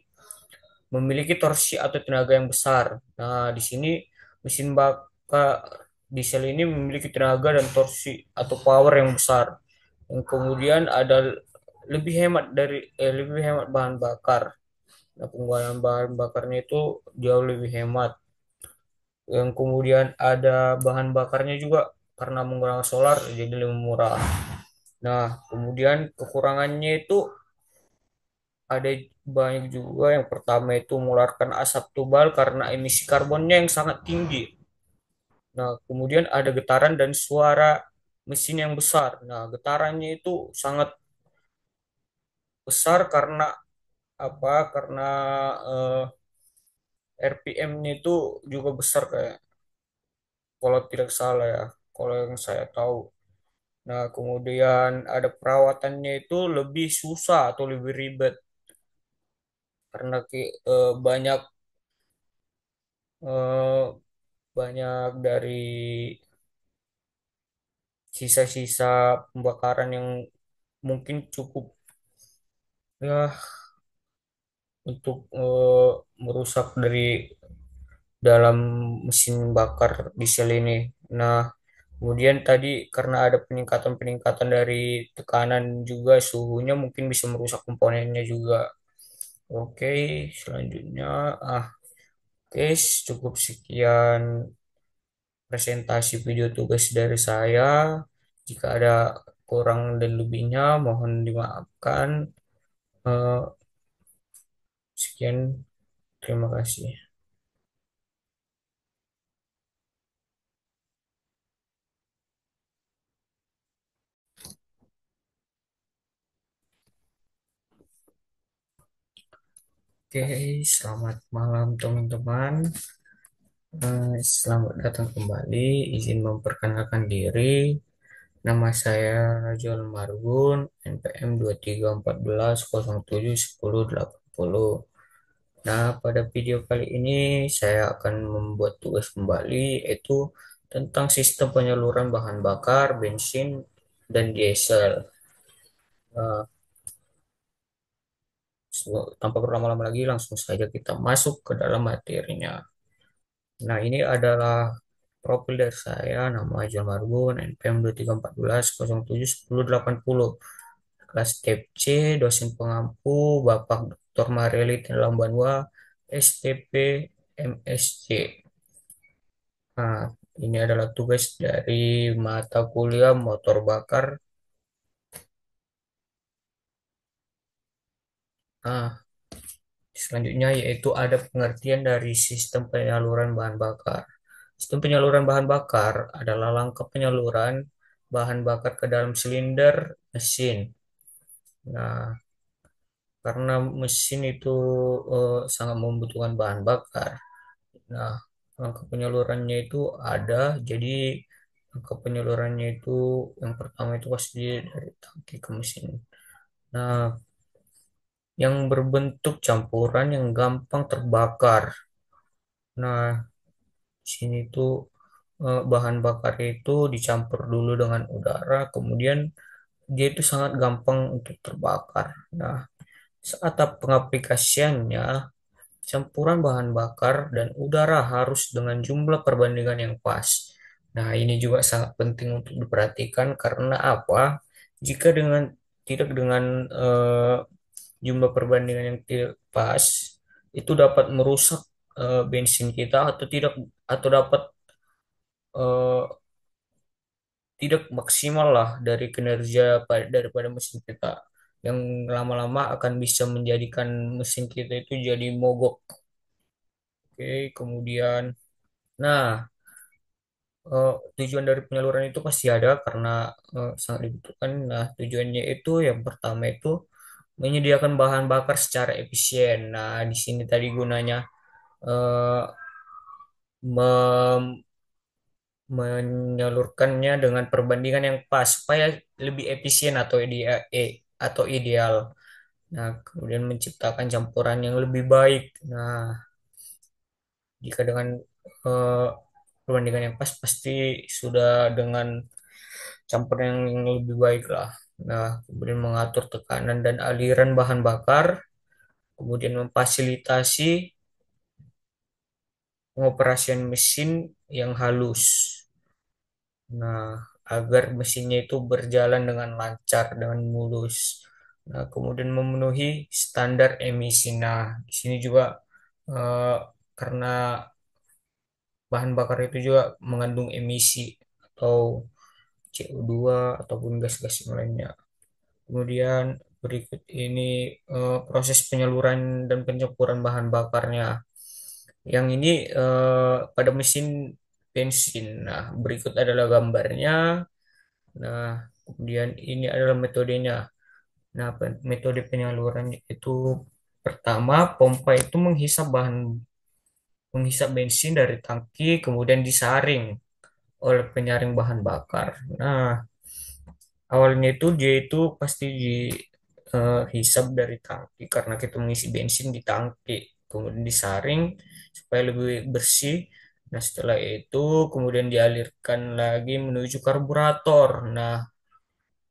Speaker 1: memiliki torsi atau tenaga yang besar. Nah, di sini mesin bakar diesel ini memiliki tenaga dan torsi atau power yang besar. Yang kemudian ada lebih hemat bahan bakar. Nah, penggunaan bahan bakarnya itu jauh lebih hemat. Yang kemudian ada bahan bakarnya juga karena menggunakan solar jadi lebih murah. Nah, kemudian kekurangannya itu ada banyak juga. Yang pertama itu mengeluarkan asap tebal karena emisi karbonnya yang sangat tinggi. Nah, kemudian ada getaran dan suara mesin yang besar. Nah, getarannya itu sangat besar karena apa? Karena RPM-nya itu juga besar kayak kalau tidak salah ya, kalau yang saya tahu. Nah, kemudian ada perawatannya itu lebih susah atau lebih ribet karena banyak eh, banyak dari sisa-sisa pembakaran yang mungkin cukup ya untuk merusak dari dalam mesin bakar diesel ini. Nah, kemudian tadi karena ada peningkatan-peningkatan dari tekanan juga suhunya mungkin bisa merusak komponennya juga. Oke, selanjutnya ah oke cukup sekian presentasi video tugas dari saya. Jika ada kurang dan lebihnya mohon dimaafkan. Eh, Sekian, terima kasih. Oke, selamat malam teman-teman. Selamat datang kembali. Izin memperkenalkan diri. Nama saya Rajul Margun, NPM 2314071080. Nah, pada video kali ini saya akan membuat tugas kembali yaitu tentang sistem penyaluran bahan bakar, bensin, dan diesel. Nah, tanpa berlama-lama lagi, langsung saja kita masuk ke dalam materinya. Nah, ini adalah profil dari saya, nama John Marbun, NPM 2314071080. Kelas TEP C, dosen pengampu, Bapak Dr. Mareli Lambanua, STP MSc. Nah, ini adalah tugas dari mata kuliah motor bakar. Nah, selanjutnya yaitu ada pengertian dari sistem penyaluran bahan bakar. Sistem penyaluran bahan bakar adalah langkah penyaluran bahan bakar ke dalam silinder mesin. Nah, karena mesin itu sangat membutuhkan bahan bakar. Nah, langkah penyalurannya itu ada. Jadi, langkah penyalurannya itu yang pertama itu pasti dari tangki ke mesin. Nah, yang berbentuk campuran yang gampang terbakar. Nah, di sini tuh bahan bakar itu dicampur dulu dengan udara, kemudian dia itu sangat gampang untuk terbakar. Nah, saat pengaplikasiannya, campuran bahan bakar dan udara harus dengan jumlah perbandingan yang pas. Nah, ini juga sangat penting untuk diperhatikan karena apa? Jika tidak dengan jumlah perbandingan yang tidak pas, itu dapat merusak bensin kita atau tidak atau dapat eh, tidak maksimal lah dari kinerja daripada mesin kita yang lama-lama akan bisa menjadikan mesin kita itu jadi mogok. Oke, kemudian, nah, tujuan dari penyaluran itu pasti ada karena sangat dibutuhkan. Nah, tujuannya itu yang pertama itu menyediakan bahan bakar secara efisien. Nah, di sini tadi gunanya eh, mem- menyalurkannya dengan perbandingan yang pas supaya lebih efisien atau ideal. Nah, kemudian menciptakan campuran yang lebih baik. Nah, jika dengan eh, perbandingan yang pas pasti sudah dengan campuran yang lebih baik lah. Nah, kemudian mengatur tekanan dan aliran bahan bakar, kemudian memfasilitasi pengoperasian mesin yang halus. Nah, agar mesinnya itu berjalan dengan lancar, dengan mulus. Nah, kemudian memenuhi standar emisi. Nah, di sini juga eh, karena bahan bakar itu juga mengandung emisi atau CO2 ataupun gas-gas yang lainnya. Kemudian berikut ini proses penyaluran dan pencampuran bahan bakarnya. Yang ini pada mesin bensin. Nah, berikut adalah gambarnya. Nah, kemudian ini adalah metodenya. Nah, metode penyaluran itu pertama, pompa itu menghisap bensin dari tangki, kemudian disaring oleh penyaring bahan bakar. Nah, awalnya itu dia itu pasti dihisap dari tangki karena kita mengisi bensin di tangki, kemudian disaring supaya lebih bersih. Nah, setelah itu kemudian dialirkan lagi menuju karburator. Nah,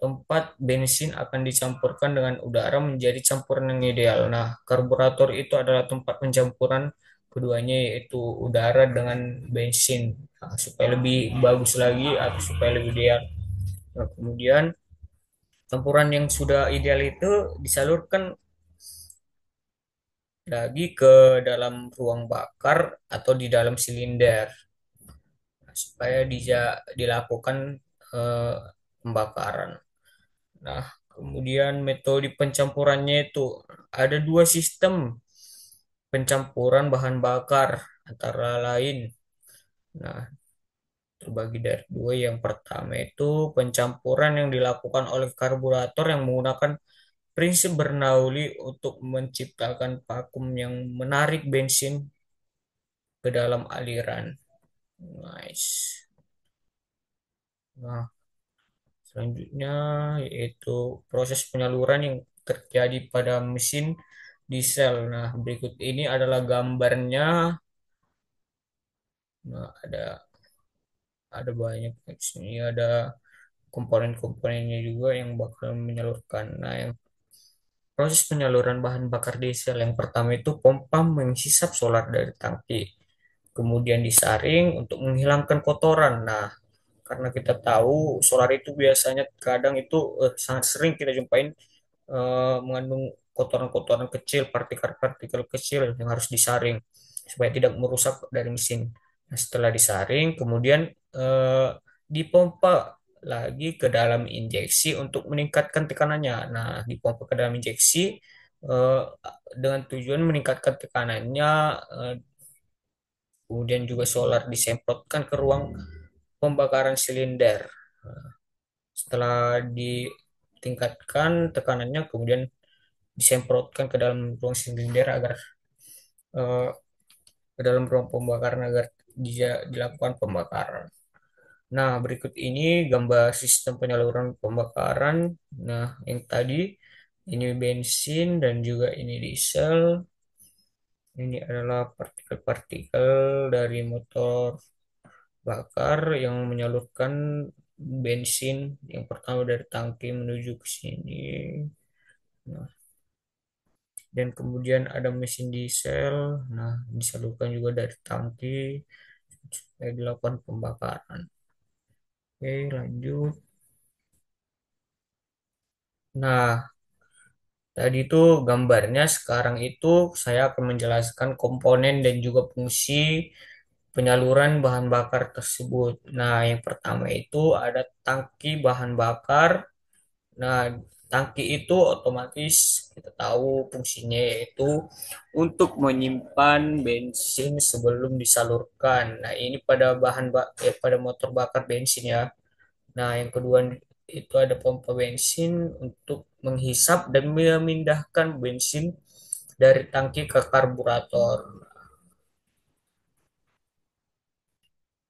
Speaker 1: tempat bensin akan dicampurkan dengan udara menjadi campuran yang ideal. Nah, karburator itu adalah tempat pencampuran keduanya yaitu udara dengan bensin. Nah, supaya lebih bagus lagi atau supaya lebih ideal. Nah, kemudian campuran yang sudah ideal itu disalurkan lagi ke dalam ruang bakar atau di dalam silinder. Nah, supaya dilakukan eh, pembakaran. Nah, kemudian metode pencampurannya itu ada dua sistem pencampuran bahan bakar antara lain. Nah, terbagi dari dua. Yang pertama itu pencampuran yang dilakukan oleh karburator yang menggunakan prinsip Bernoulli untuk menciptakan vakum yang menarik bensin ke dalam aliran. Nice. Nah, selanjutnya yaitu proses penyaluran yang terjadi pada mesin diesel. Nah, berikut ini adalah gambarnya. Nah, ada banyak di sini ada komponen-komponennya juga yang bakal menyalurkan. Nah, yang proses penyaluran bahan bakar diesel yang pertama itu pompa menghisap solar dari tangki, kemudian disaring untuk menghilangkan kotoran. Nah, karena kita tahu solar itu biasanya kadang itu sangat sering kita jumpain mengandung kotoran-kotoran kecil, partikel-partikel kecil yang harus disaring supaya tidak merusak dari mesin. Nah, setelah disaring, kemudian eh, dipompa lagi ke dalam injeksi untuk meningkatkan tekanannya. Nah, dipompa ke dalam injeksi eh, dengan tujuan meningkatkan tekanannya, eh, kemudian juga solar disemprotkan ke ruang pembakaran silinder. Setelah ditingkatkan tekanannya, kemudian disemprotkan ke dalam ruang silinder eh, ke dalam ruang pembakaran agar dilakukan pembakaran. Nah, berikut ini gambar sistem penyaluran pembakaran. Nah, yang tadi ini bensin dan juga ini diesel. Ini adalah partikel-partikel dari motor bakar yang menyalurkan bensin yang pertama dari tangki menuju ke sini. Nah, Dan kemudian ada mesin diesel, nah disalurkan juga dari tangki supaya dilakukan pembakaran. Oke, lanjut. Nah, tadi itu gambarnya, sekarang itu saya akan menjelaskan komponen dan juga fungsi penyaluran bahan bakar tersebut. Nah, yang pertama itu ada tangki bahan bakar. Nah, tangki itu otomatis kita tahu fungsinya yaitu untuk menyimpan bensin sebelum disalurkan. Nah, ini pada pada motor bakar bensin ya. Nah, yang kedua itu ada pompa bensin untuk menghisap dan memindahkan bensin dari tangki ke karburator.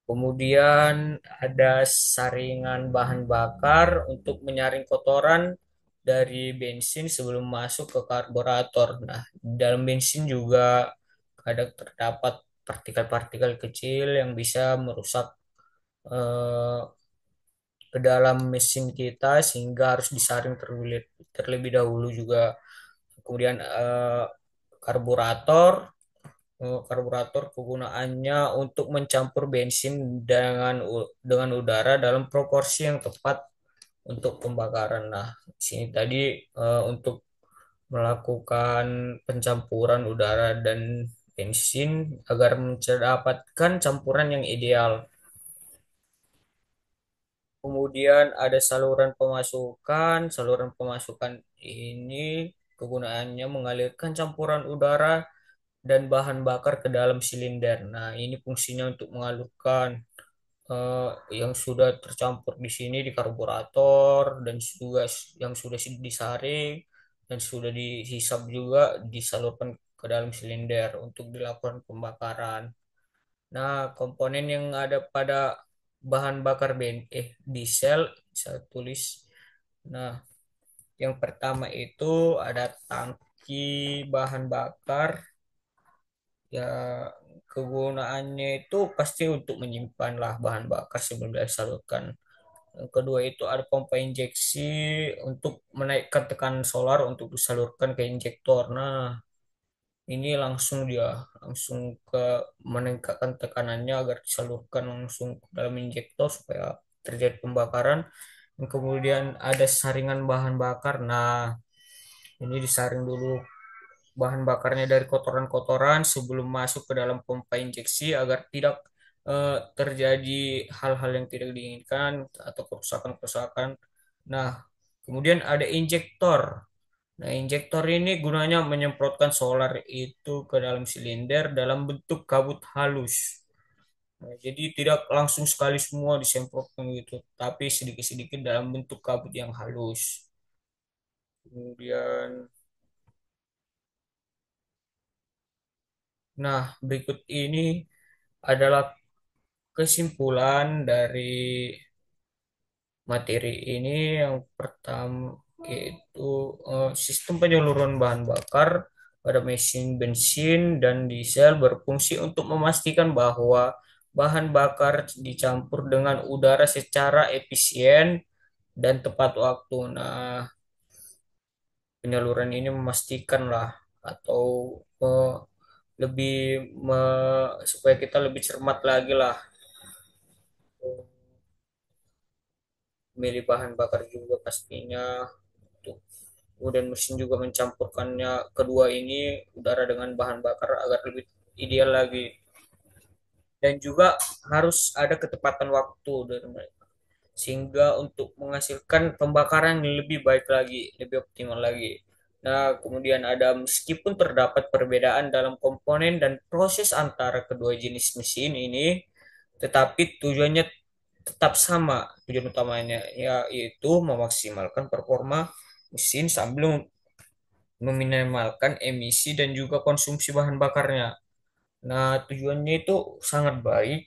Speaker 1: Kemudian ada saringan bahan bakar untuk menyaring kotoran dari bensin sebelum masuk ke karburator. Nah, di dalam bensin juga kadang terdapat partikel-partikel kecil yang bisa merusak eh, ke dalam mesin kita sehingga harus disaring terlebih dahulu juga. Kemudian karburator karburator kegunaannya untuk mencampur bensin dengan udara dalam proporsi yang tepat untuk pembakaran. Nah, di sini tadi untuk melakukan pencampuran udara dan bensin agar mendapatkan campuran yang ideal. Kemudian ada saluran pemasukan. Saluran pemasukan ini kegunaannya mengalirkan campuran udara dan bahan bakar ke dalam silinder. Nah, ini fungsinya untuk mengalirkan eh, yang sudah tercampur di sini di karburator dan juga yang sudah disaring dan sudah dihisap juga disalurkan ke dalam silinder untuk dilakukan pembakaran. Nah, komponen yang ada pada bahan bakar diesel saya tulis. Nah, yang pertama itu ada tangki bahan bakar. Ya, kegunaannya itu pasti untuk menyimpan lah bahan bakar sebelum disalurkan. Yang kedua itu ada pompa injeksi untuk menaikkan tekanan solar untuk disalurkan ke injektor. Nah, ini langsung ke meningkatkan tekanannya agar disalurkan langsung ke dalam injektor supaya terjadi pembakaran. Dan kemudian ada saringan bahan bakar. Nah, ini disaring dulu bahan bakarnya dari kotoran-kotoran sebelum masuk ke dalam pompa injeksi agar tidak terjadi hal-hal yang tidak diinginkan atau kerusakan-kerusakan. Nah, kemudian ada injektor. Nah, injektor ini gunanya menyemprotkan solar itu ke dalam silinder dalam bentuk kabut halus. Nah, jadi tidak langsung sekali semua disemprotkan gitu, tapi sedikit-sedikit dalam bentuk kabut yang halus. Kemudian, nah, berikut ini adalah kesimpulan dari materi ini. Yang pertama yaitu sistem penyaluran bahan bakar pada mesin bensin dan diesel berfungsi untuk memastikan bahwa bahan bakar dicampur dengan udara secara efisien dan tepat waktu. Nah, penyaluran ini memastikan lah atau eh, lebih supaya kita lebih cermat lagi lah milih bahan bakar juga pastinya. Tuh. Kemudian mesin juga mencampurkannya kedua ini udara dengan bahan bakar agar lebih ideal lagi. Dan juga harus ada ketepatan waktu dari mereka. Sehingga untuk menghasilkan pembakaran yang lebih baik lagi, lebih optimal lagi. Nah, kemudian ada meskipun terdapat perbedaan dalam komponen dan proses antara kedua jenis mesin ini, tetapi tujuannya tetap sama. Tujuan utamanya yaitu memaksimalkan performa mesin sambil meminimalkan emisi dan juga konsumsi bahan bakarnya. Nah, tujuannya itu sangat baik,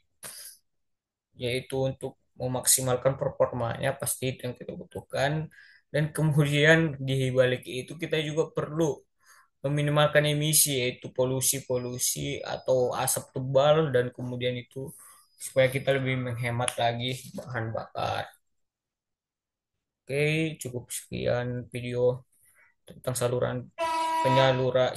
Speaker 1: yaitu untuk memaksimalkan performanya pasti itu yang kita butuhkan. Dan kemudian di balik itu kita juga perlu meminimalkan emisi, yaitu polusi-polusi atau asap tebal dan kemudian itu supaya kita lebih menghemat lagi bahan bakar. Oke, cukup sekian video tentang saluran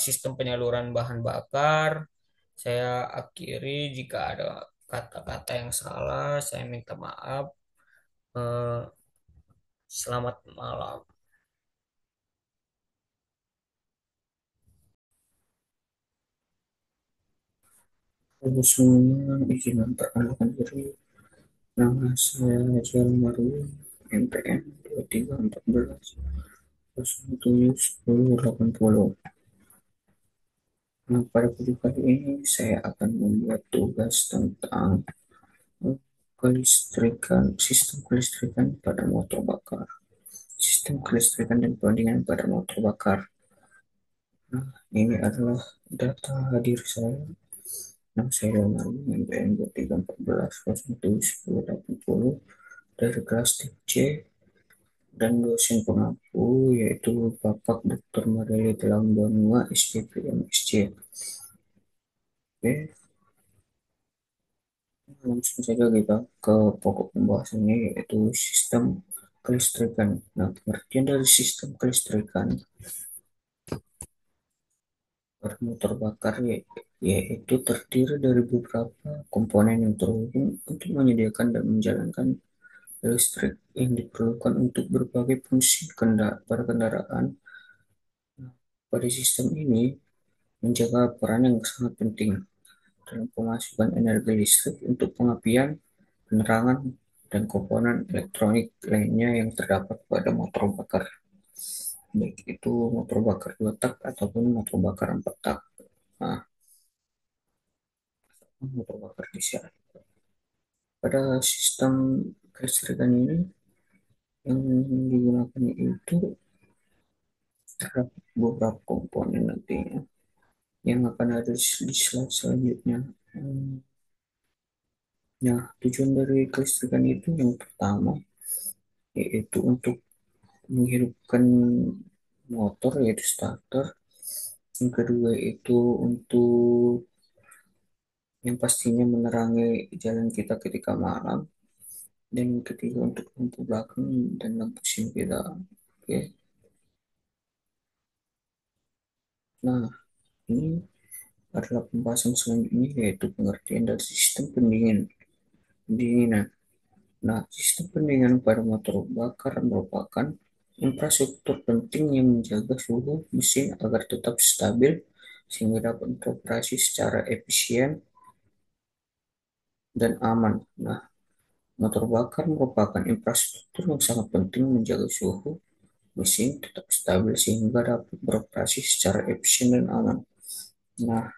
Speaker 1: sistem penyaluran bahan bakar. Saya akhiri jika ada kata-kata yang salah, saya minta maaf. Eh, Selamat malam.
Speaker 2: Halo semua, izin memperkenalkan diri. Nama saya Rizal Marwi, NPM 2314 Nah, pada video kali ini saya akan membuat tugas tentang sistem kelistrikan pada motor bakar. Sistem kelistrikan dan pendinginan pada motor bakar. Nah, ini adalah data diri saya. Nama saya Rizal Marwi, NPM 2314 dari kelas tip C dan dosen pengampu yaitu Bapak Dr. Marile Telang Banua SPP MSc. Oke, langsung saja kita ke pokok pembahasannya yaitu sistem kelistrikan. Nah, pengertian dari sistem kelistrikan bermotor bakar yaitu terdiri dari beberapa komponen yang terhubung untuk menyediakan dan menjalankan listrik yang diperlukan untuk berbagai fungsi pada kendaraan. Nah, pada sistem ini menjaga peran yang sangat penting dalam pemasukan energi listrik untuk pengapian, penerangan, dan komponen elektronik lainnya yang terdapat pada motor bakar, baik itu motor bakar 2 tak ataupun motor bakar 4 tak. Nah, motor bakar diesel. Pada sistem kelistrikan ini yang digunakan itu terdapat beberapa komponen nantinya yang akan ada di slide selanjutnya. Nah, tujuan dari kelistrikan itu yang pertama yaitu untuk menghidupkan motor yaitu starter. Yang kedua itu untuk yang pastinya menerangi jalan kita ketika malam. Dan yang ketiga untuk lampu belakang dan lampu sim kita. Oke. Nah, ini adalah pembahasan selanjutnya yaitu pengertian dari sistem pendinginan. Nah, sistem pendinginan pada motor bakar merupakan infrastruktur penting yang menjaga suhu mesin agar tetap stabil sehingga dapat beroperasi secara efisien dan aman. Nah, motor bakar merupakan infrastruktur yang sangat penting menjaga suhu mesin tetap stabil sehingga dapat beroperasi secara efisien dan aman. Nah,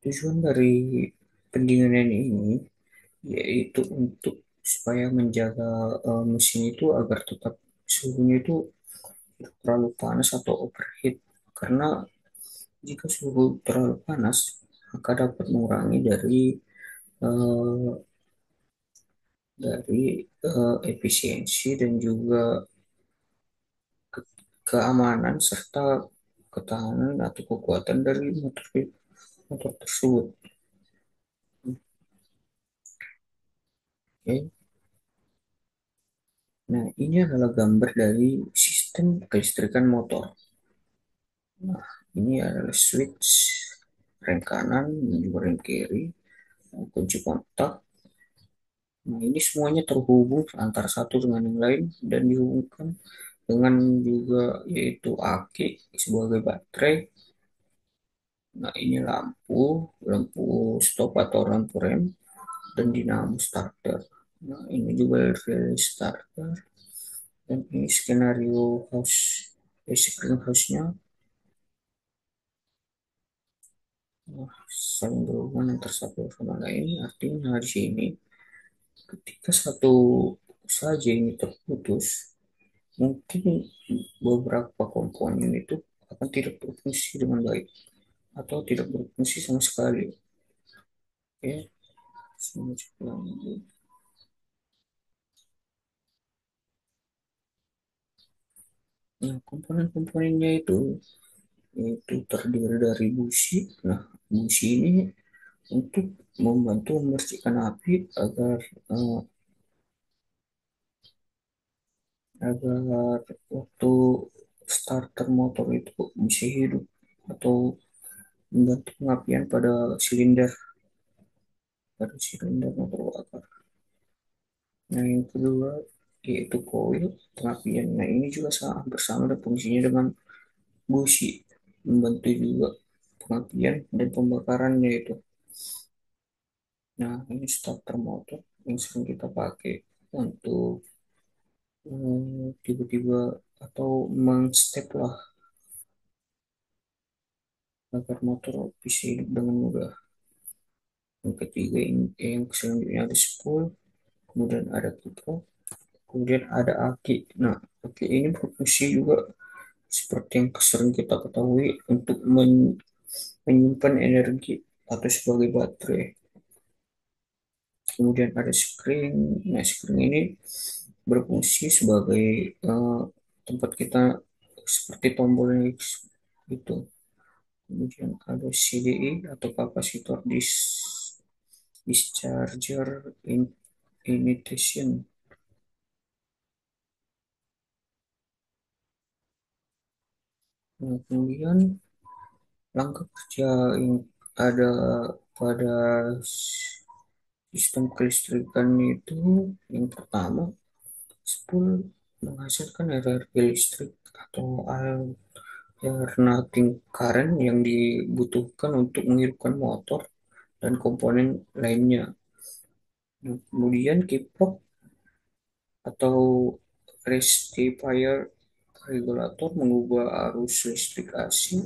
Speaker 2: tujuan dari pendinginan ini yaitu untuk supaya menjaga mesin itu agar tetap suhunya itu tidak terlalu panas atau overheat. Karena jika suhu terlalu panas, maka dapat mengurangi eh, efisiensi dan juga keamanan serta ketahanan atau kekuatan dari motor tersebut. Oke. Nah, ini adalah gambar dari sistem kelistrikan motor. Nah, ini adalah switch rem kanan dan juga rem kiri, kunci kontak. Nah, ini semuanya terhubung antara satu dengan yang lain dan dihubungkan dengan juga yaitu aki sebagai baterai. Nah, ini lampu stop atau lampu rem dan dinamo starter. Nah, ini juga relay starter dan ini skenario house, screen house-nya. Nah, saling berhubungan antara satu sama lain. Artinya di sini ketika satu saja ini terputus, mungkin beberapa komponen itu akan tidak berfungsi dengan baik atau tidak berfungsi sama sekali. Oke, selanjutnya. Nah, komponen-komponennya itu terdiri dari busi. Nah, busi ini untuk membantu membersihkan api eh, agar waktu starter motor itu bisa hidup. atau membantu pengapian pada silinder motor bakar. Nah, yang kedua yaitu koil pengapian. Nah, ini juga bersama dan fungsinya dengan busi, membantu juga pengapian dan pembakarannya itu. Nah, ini starter motor yang sering kita pakai untuk tiba-tiba atau mengstep lah agar motor bisa hidup dengan mudah. Yang ketiga ini, yang selanjutnya ada spool, kemudian ada kiprop, kemudian ada aki. Nah, aki ini berfungsi juga seperti yang sering kita ketahui untuk menyimpan energi atau sebagai baterai. Kemudian ada spring. Nah, spring ini berfungsi sebagai eh, tempat kita seperti tombolnya itu. Kemudian ada CDI atau kapasitor discharger initiation. Nah, kemudian langkah kerja yang ada pada sistem kelistrikan itu, yang pertama, spool menghasilkan energi listrik atau alternating current yang dibutuhkan untuk menghidupkan motor dan komponen lainnya. Nah, kemudian kiprop atau rectifier regulator mengubah arus listrik AC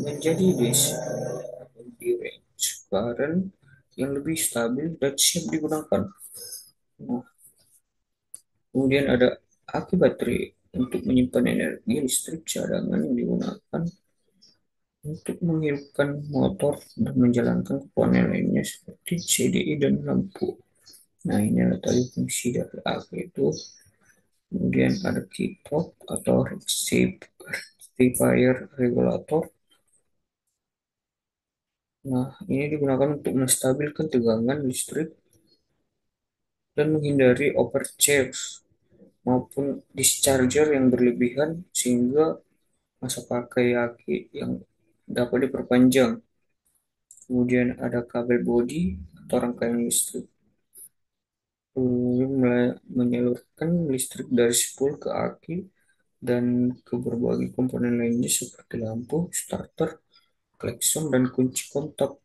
Speaker 2: menjadi DC atau direct current yang lebih stabil dan siap digunakan. Nah, kemudian ada aki baterai untuk menyimpan energi listrik cadangan yang digunakan untuk menghidupkan motor dan menjalankan komponen lainnya seperti CDI dan lampu. Nah, ini adalah tadi fungsi dari aki itu. Kemudian ada kickpop atau rectifier regulator. Nah, ini digunakan untuk menstabilkan tegangan listrik dan menghindari overcharge maupun discharger yang berlebihan sehingga masa pakai aki yang dapat diperpanjang. Kemudian ada kabel bodi atau rangkaian listrik. Menyalurkan listrik dari spool ke aki dan ke berbagai komponen lainnya seperti lampu, starter, klakson, dan kunci kontak.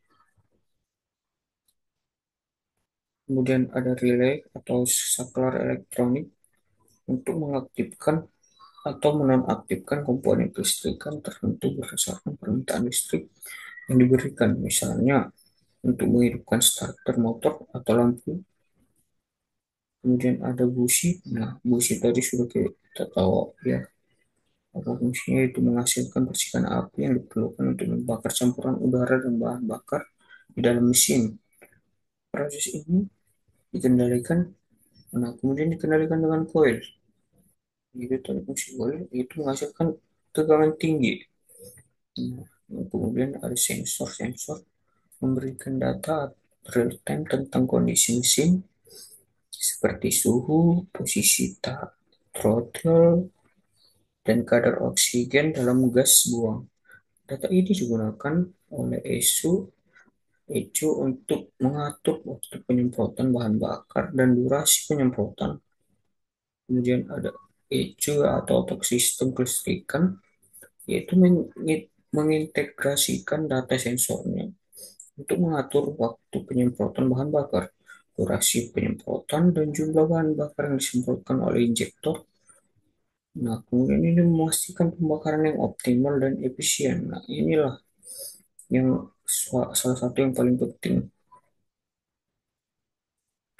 Speaker 2: Kemudian ada relay atau saklar elektronik untuk mengaktifkan atau menonaktifkan komponen kelistrikan tertentu berdasarkan permintaan listrik yang diberikan. Misalnya untuk menghidupkan starter motor atau lampu. Kemudian ada busi. Nah, busi tadi sudah kita tahu ya. Apa fungsinya? Itu menghasilkan percikan api yang diperlukan untuk membakar campuran udara dan bahan bakar di dalam mesin. Proses ini dikendalikan, nah kemudian dikendalikan dengan koil. Itu tadi fungsi koil, itu menghasilkan tegangan tinggi. Nah, kemudian ada sensor-sensor memberikan data real time tentang kondisi mesin seperti suhu, posisi throttle, dan kadar oksigen dalam gas buang. Data ini digunakan oleh ECU untuk mengatur waktu penyemprotan bahan bakar dan durasi penyemprotan. Kemudian ada ECU atau otak sistem kelistrikan, yaitu mengintegrasikan data sensornya untuk mengatur waktu penyemprotan bahan bakar, durasi penyemprotan, dan jumlah bahan bakar yang disemprotkan oleh injektor. Nah, kemudian ini memastikan pembakaran yang optimal dan efisien. Nah, inilah yang salah satu yang paling penting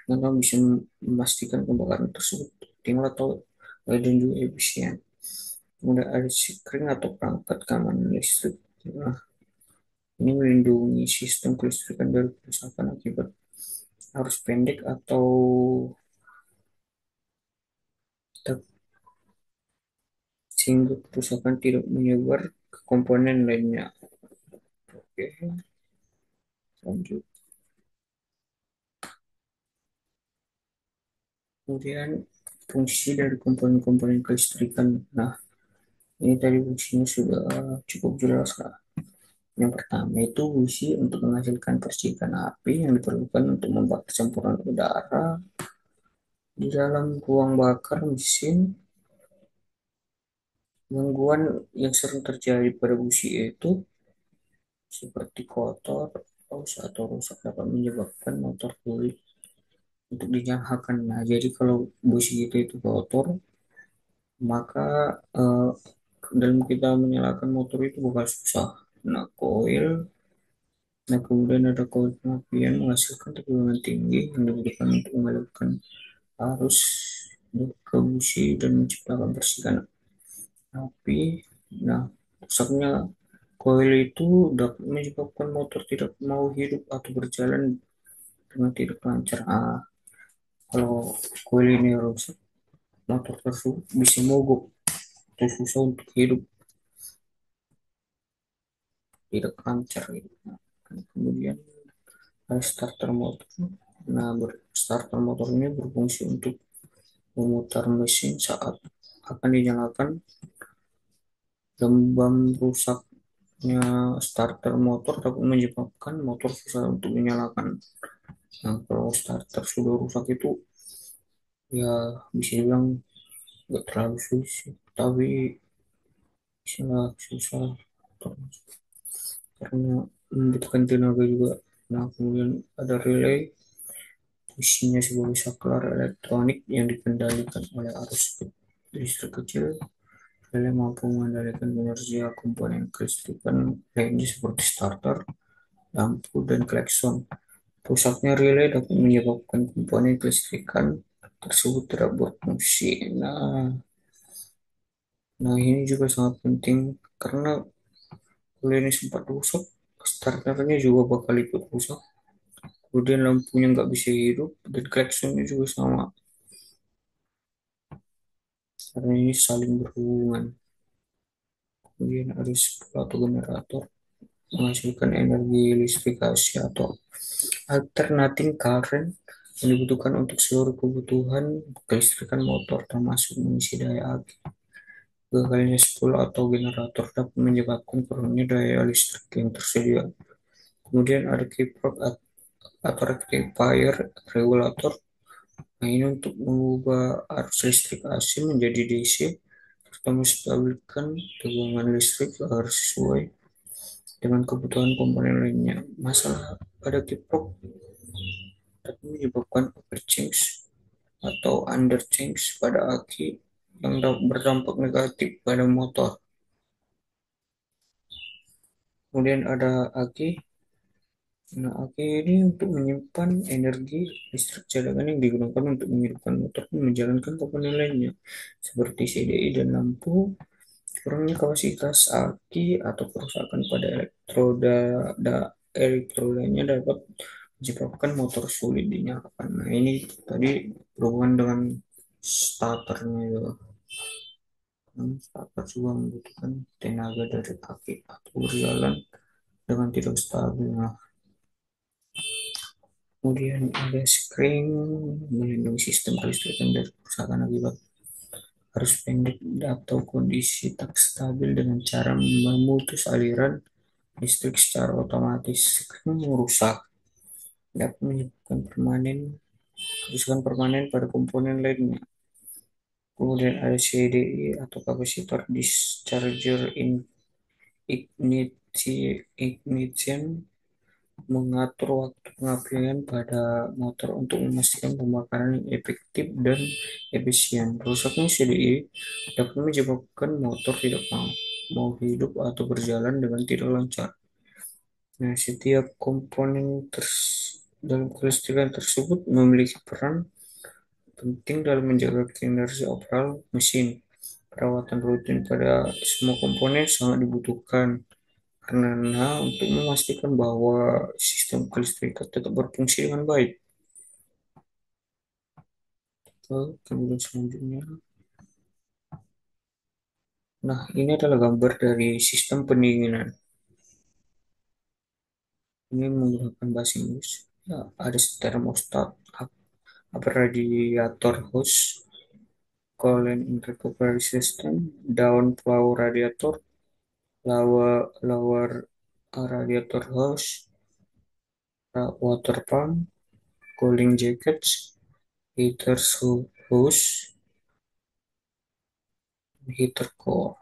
Speaker 2: karena bisa memastikan pembakaran tersebut optimal atau dan juga efisien. Kemudian ada sekring atau perangkat keamanan listrik. Nah, ini melindungi sistem kelistrikan dari kerusakan akibat arus pendek atau sehingga kerusakan tidak menyebar ke komponen lainnya. Oke, lanjut. Kemudian fungsi dari komponen-komponen kelistrikan. Nah, ini tadi fungsinya sudah cukup jelas lah. Yang pertama itu busi untuk menghasilkan percikan api yang diperlukan untuk membakar campuran udara di dalam ruang bakar mesin. Gangguan yang sering terjadi pada busi itu seperti kotor, aus, atau rusak dapat menyebabkan motor sulit untuk dinyalakan. Nah, jadi kalau busi itu kotor, maka dalam kita menyalakan motor itu bukan susah. Nah, kemudian ada koil pengapian menghasilkan tegangan tinggi yang dibutuhkan untuk mengalirkan arus ke busi dan menciptakan percikan api. Nah, rusaknya koil itu dapat menyebabkan motor tidak mau hidup atau berjalan dengan tidak lancar. Kalau koil ini rusak, motor tersebut bisa mogok atau susah untuk hidup, tidak lancar gitu. Nah, kemudian ada starter motor. Nah, starter motor ini berfungsi untuk memutar mesin saat akan dinyalakan. Lembam rusaknya starter motor dapat menyebabkan motor susah untuk dinyalakan. Nah, kalau starter sudah rusak itu ya bisa bilang nggak terlalu susah, tapi bisa susah karena membutuhkan tenaga juga. Nah, kemudian ada relay, isinya sebagai saklar elektronik yang dikendalikan oleh arus listrik kecil. Relay mampu mengendalikan energi komponen kelistrikan lainnya seperti starter, lampu, dan klakson. Rusaknya relay dapat menyebabkan komponen kelistrikan tersebut tidak berfungsi. Nah, ini juga sangat penting karena kalau ini sempat rusak, starternya juga bakal ikut rusak. Kemudian lampunya nggak bisa hidup dan klaksonnya juga sama karena ini saling berhubungan. Kemudian ada spool atau generator menghasilkan energi listrik AC atau alternating current yang dibutuhkan untuk seluruh kebutuhan kelistrikan motor termasuk mengisi daya aki. Gagalnya spool atau generator dapat menyebabkan kurangnya daya listrik yang tersedia. Kemudian ada kiprok atau rectifier regulator. Nah, ini untuk mengubah arus listrik AC menjadi DC serta menstabilkan tegangan listrik agar sesuai dengan kebutuhan komponen lainnya. Masalah pada kiprok dapat menyebabkan overchange atau underchange pada aki yang berdampak negatif pada motor. Kemudian ada aki. Nah, aki ini untuk menyimpan energi listrik cadangan yang digunakan untuk menghidupkan motor dan menjalankan komponen lainnya seperti CDI dan lampu. Kurangnya kapasitas aki atau kerusakan pada elektrodanya dapat menyebabkan motor sulit dinyalakan. Nah, ini tadi berhubungan dengan starternya ya. Starter juga membutuhkan tenaga dari aki atau berjalan dengan tidak stabil. Nah, kemudian ada screen melindungi sistem kelistrikan dari kerusakan akibat arus pendek atau kondisi tak stabil dengan cara memutus aliran listrik secara otomatis. Screen merusak dapat menyebabkan kerusakan permanen pada komponen lainnya. Kemudian ada CDI atau kapasitor discharger ignition mengatur waktu pengabdian pada motor untuk memastikan pembakaran yang efektif dan efisien. Rusaknya CDI dapat menyebabkan motor tidak mau hidup atau berjalan dengan tidak lancar. Nah, setiap komponen dalam kelistrikan tersebut memiliki peran penting dalam menjaga kinerja overall mesin. Perawatan rutin pada semua komponen sangat dibutuhkan karena untuk memastikan bahwa sistem kelistrikan tetap berfungsi dengan baik. Kemudian selanjutnya, nah ini adalah gambar dari sistem pendinginan. Ini menggunakan bahasa Inggris. Ya, ada thermostat, upper radiator hose, coolant and recovery system, down flow radiator, lower radiator hose, water pump, cooling jackets, hose, heater core.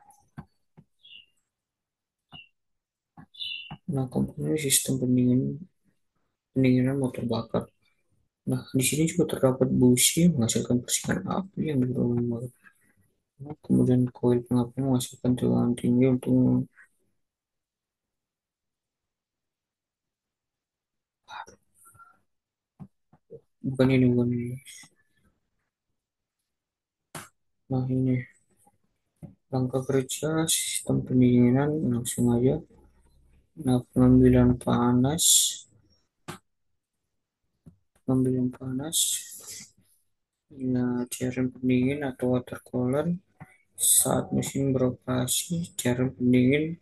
Speaker 2: Nah, komponen sistem pendinginan motor bakar. Nah, di sini juga terdapat busi menghasilkan percikan api yang didorong. Nah, kemudian koil pengapian menghasilkan tegangan tinggi untuk bukan ini. Nah, ini langkah kerja sistem pendinginan langsung aja. Nah, pengambilan panas. Nah, cairan pendingin atau water cooler saat mesin beroperasi, cairan pendingin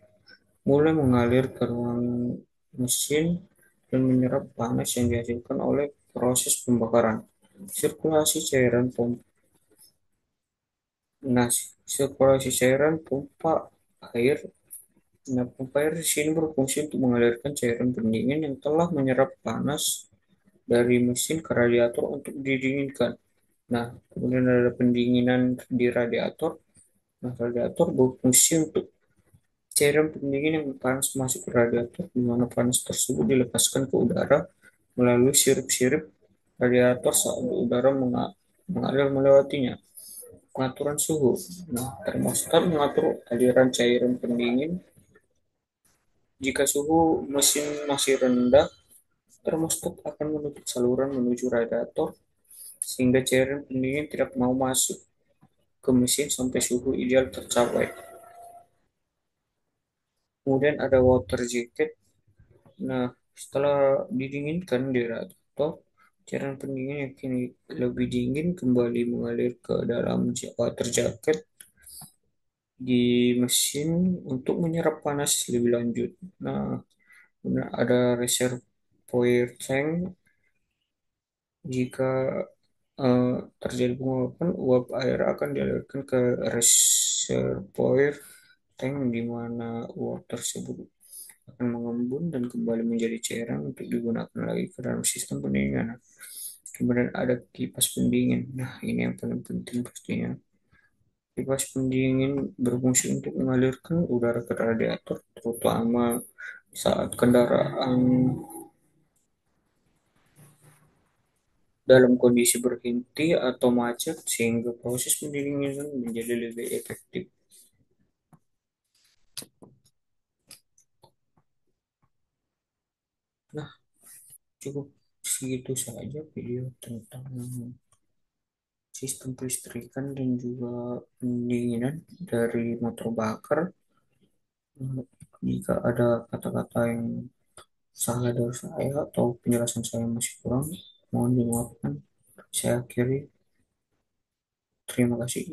Speaker 2: mulai mengalir ke ruang mesin dan menyerap panas yang dihasilkan oleh proses pembakaran. Sirkulasi cairan pompa. Nah, sirkulasi cairan pompa air. Nah, pompa air di sini berfungsi untuk mengalirkan cairan pendingin yang telah menyerap panas dari mesin ke radiator untuk didinginkan. Nah, kemudian ada pendinginan di radiator. Nah, radiator berfungsi untuk cairan pendingin yang panas masuk ke radiator, di mana panas tersebut dilepaskan ke udara melalui sirip-sirip radiator saat udara mengalir melewatinya. Pengaturan suhu. Nah, termostat mengatur aliran cairan pendingin. Jika suhu mesin masih rendah, termostat akan menutup saluran menuju radiator sehingga cairan pendingin tidak mau masuk ke mesin sampai suhu ideal tercapai. Kemudian ada water jacket. Nah, setelah didinginkan di radiator, cairan pendingin yang kini lebih dingin kembali mengalir ke dalam water jacket di mesin untuk menyerap panas lebih lanjut. Nah, kemudian ada reservoir tank. Jika eh, terjadi penguapan, uap air akan dialirkan ke reservoir tank di mana uap tersebut akan mengembun dan kembali menjadi cairan untuk digunakan lagi ke dalam sistem pendinginan. Kemudian ada kipas pendingin. Nah, ini yang paling penting pastinya. Kipas pendingin berfungsi untuk mengalirkan udara ke radiator, terutama saat kendaraan dalam kondisi berhenti atau macet, sehingga proses pendinginan menjadi lebih efektif. Nah, cukup segitu saja video tentang sistem kelistrikan dan juga pendinginan dari motor bakar. Jika ada kata-kata yang salah dari saya atau penjelasan saya masih kurang, mohon dimaafkan. Saya akhiri. Terima kasih.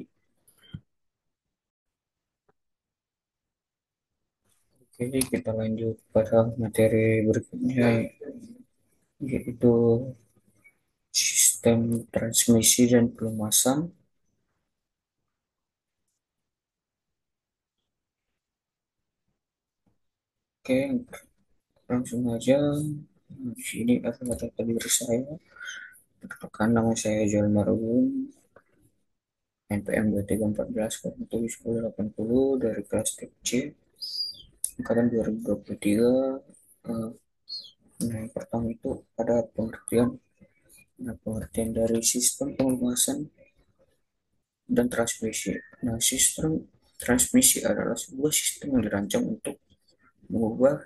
Speaker 2: Oke, kita lanjut pada materi berikutnya, yaitu sistem transmisi dan pelumasan. Oke, langsung aja. Di sini adalah data diri saya. Perkenalkan, nama saya Joel Marun, NPM 2314 dari kelas TC angkatan 2023. Eh, Nah, yang pertama itu ada pengertian. Nah, pengertian dari sistem pelumasan dan transmisi. Nah, sistem transmisi adalah sebuah sistem yang dirancang untuk mengubah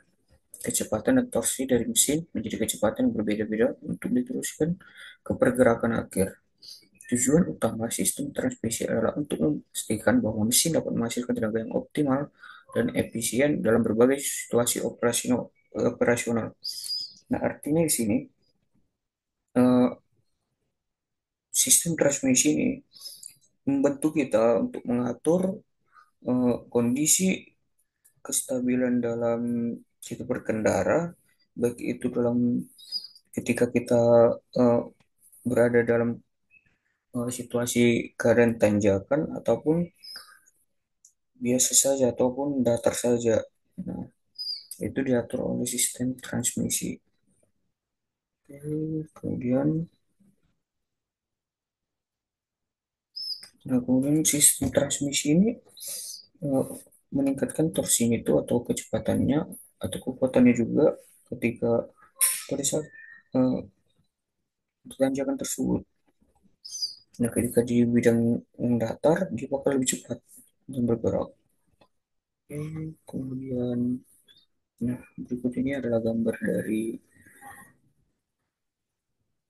Speaker 2: kecepatan dan torsi dari mesin menjadi kecepatan yang berbeda-beda untuk diteruskan ke pergerakan akhir. Tujuan utama sistem transmisi adalah untuk memastikan bahwa mesin dapat menghasilkan tenaga yang optimal dan efisien dalam berbagai situasi operasional. Nah, artinya di sini eh, sistem transmisi ini membantu kita untuk mengatur kondisi kestabilan dalam kita berkendara, baik itu dalam ketika kita eh, berada dalam situasi keadaan tanjakan ataupun biasa saja ataupun datar saja. Nah, Itu diatur oleh sistem transmisi. Oke, kemudian sistem transmisi ini eh, meningkatkan torsinya itu atau kecepatannya atau kekuatannya juga ketika pada saat eh, tanjakan tersebut. Nah, ketika di bidang yang datar, dia bakal lebih cepat dan bergerak. Oke, kemudian, nah, berikut ini adalah gambar dari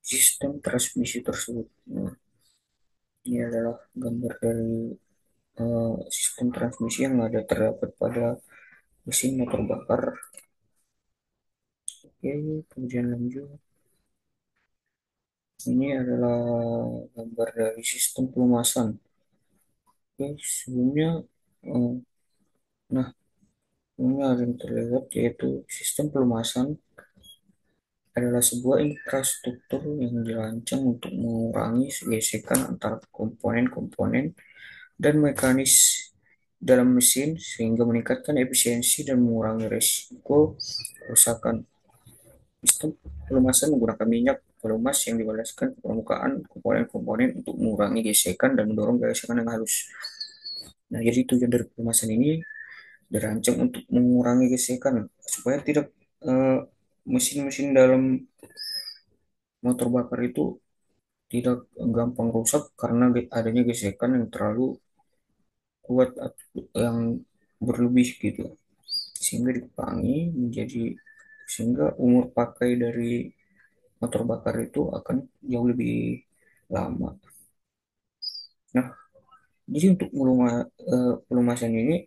Speaker 2: sistem transmisi tersebut. Nah, ini adalah gambar dari sistem transmisi yang ada terdapat pada mesin motor bakar. Oke, kemudian lanjut. Ini adalah gambar dari sistem pelumasan. Oke, sebelumnya, eh, nah, ini ada yang terlihat yaitu sistem pelumasan adalah sebuah infrastruktur yang dirancang untuk mengurangi gesekan antara komponen-komponen dan mekanis dalam mesin sehingga meningkatkan efisiensi dan mengurangi risiko kerusakan. Sistem pelumasan menggunakan minyak pelumas yang dioleskan ke permukaan komponen-komponen untuk mengurangi gesekan dan mendorong gesekan yang halus. Nah, jadi tujuan dari pelumasan ini dirancang untuk mengurangi gesekan supaya tidak eh, mesin-mesin dalam motor bakar itu tidak gampang rusak karena adanya gesekan yang terlalu kuat atau yang berlebih gitu, sehingga dikurangi menjadi sehingga umur pakai dari motor bakar itu akan jauh lebih lama. Nah, jadi untuk pelumasan ini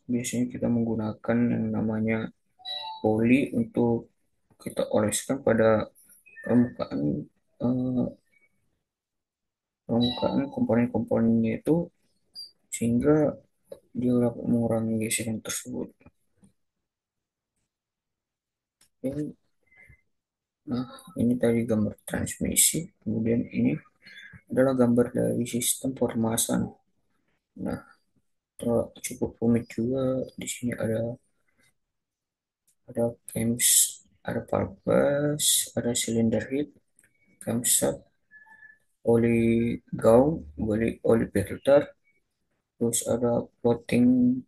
Speaker 2: biasanya kita menggunakan yang namanya oli untuk kita oleskan pada permukaan eh, permukaan komponen-komponennya itu sehingga dia dapat mengurangi gesekan tersebut. Oke, nah, ini tadi gambar transmisi. Kemudian ini adalah gambar dari sistem pemasan. Nah, cukup rumit juga. Di sini ada cams, ada purpose, ada cylinder head, camshaft, oli gaun, oli filter, terus ada floating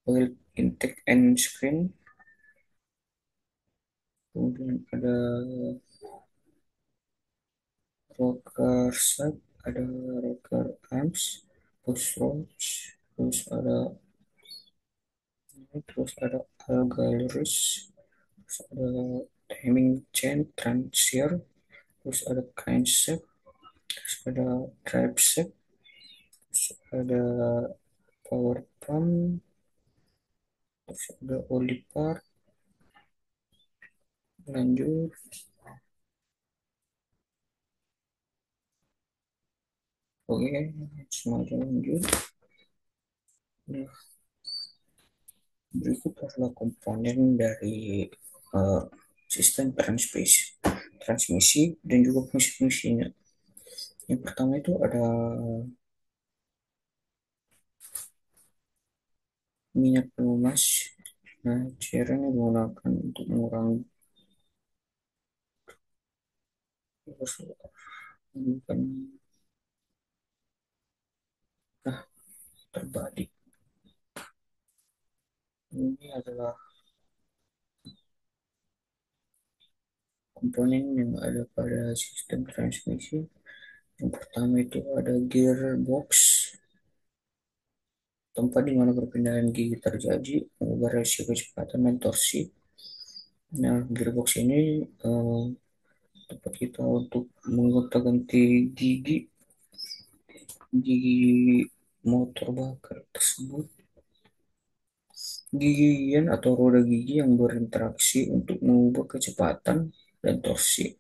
Speaker 2: oil intake and screen, kemudian ada rocker shaft, ada rocker arms, push rods, terus ada algalus, terus ada timing chain transfer, terus ada crankshaft, terus ada drive shaft, terus ada power pump, terus ada oli part, lanjut. Oke, semuanya lanjut. Nah, berikut adalah komponen dari eh, sistem transmisi dan juga fungsi-fungsinya. Yang pertama itu ada minyak pelumas. Nah, cairan yang digunakan untuk mengurangi bukan nah, terbalik. Ini adalah komponen yang ada pada sistem transmisi. Yang pertama itu ada gearbox, tempat di mana perpindahan gigi terjadi, mengubah rasio kecepatan dan torsi. Nah, gearbox ini eh, tempat kita untuk menggonta-ganti gigi gigi motor bakar tersebut. Gigian atau roda gigi yang berinteraksi untuk mengubah kecepatan dan torsi.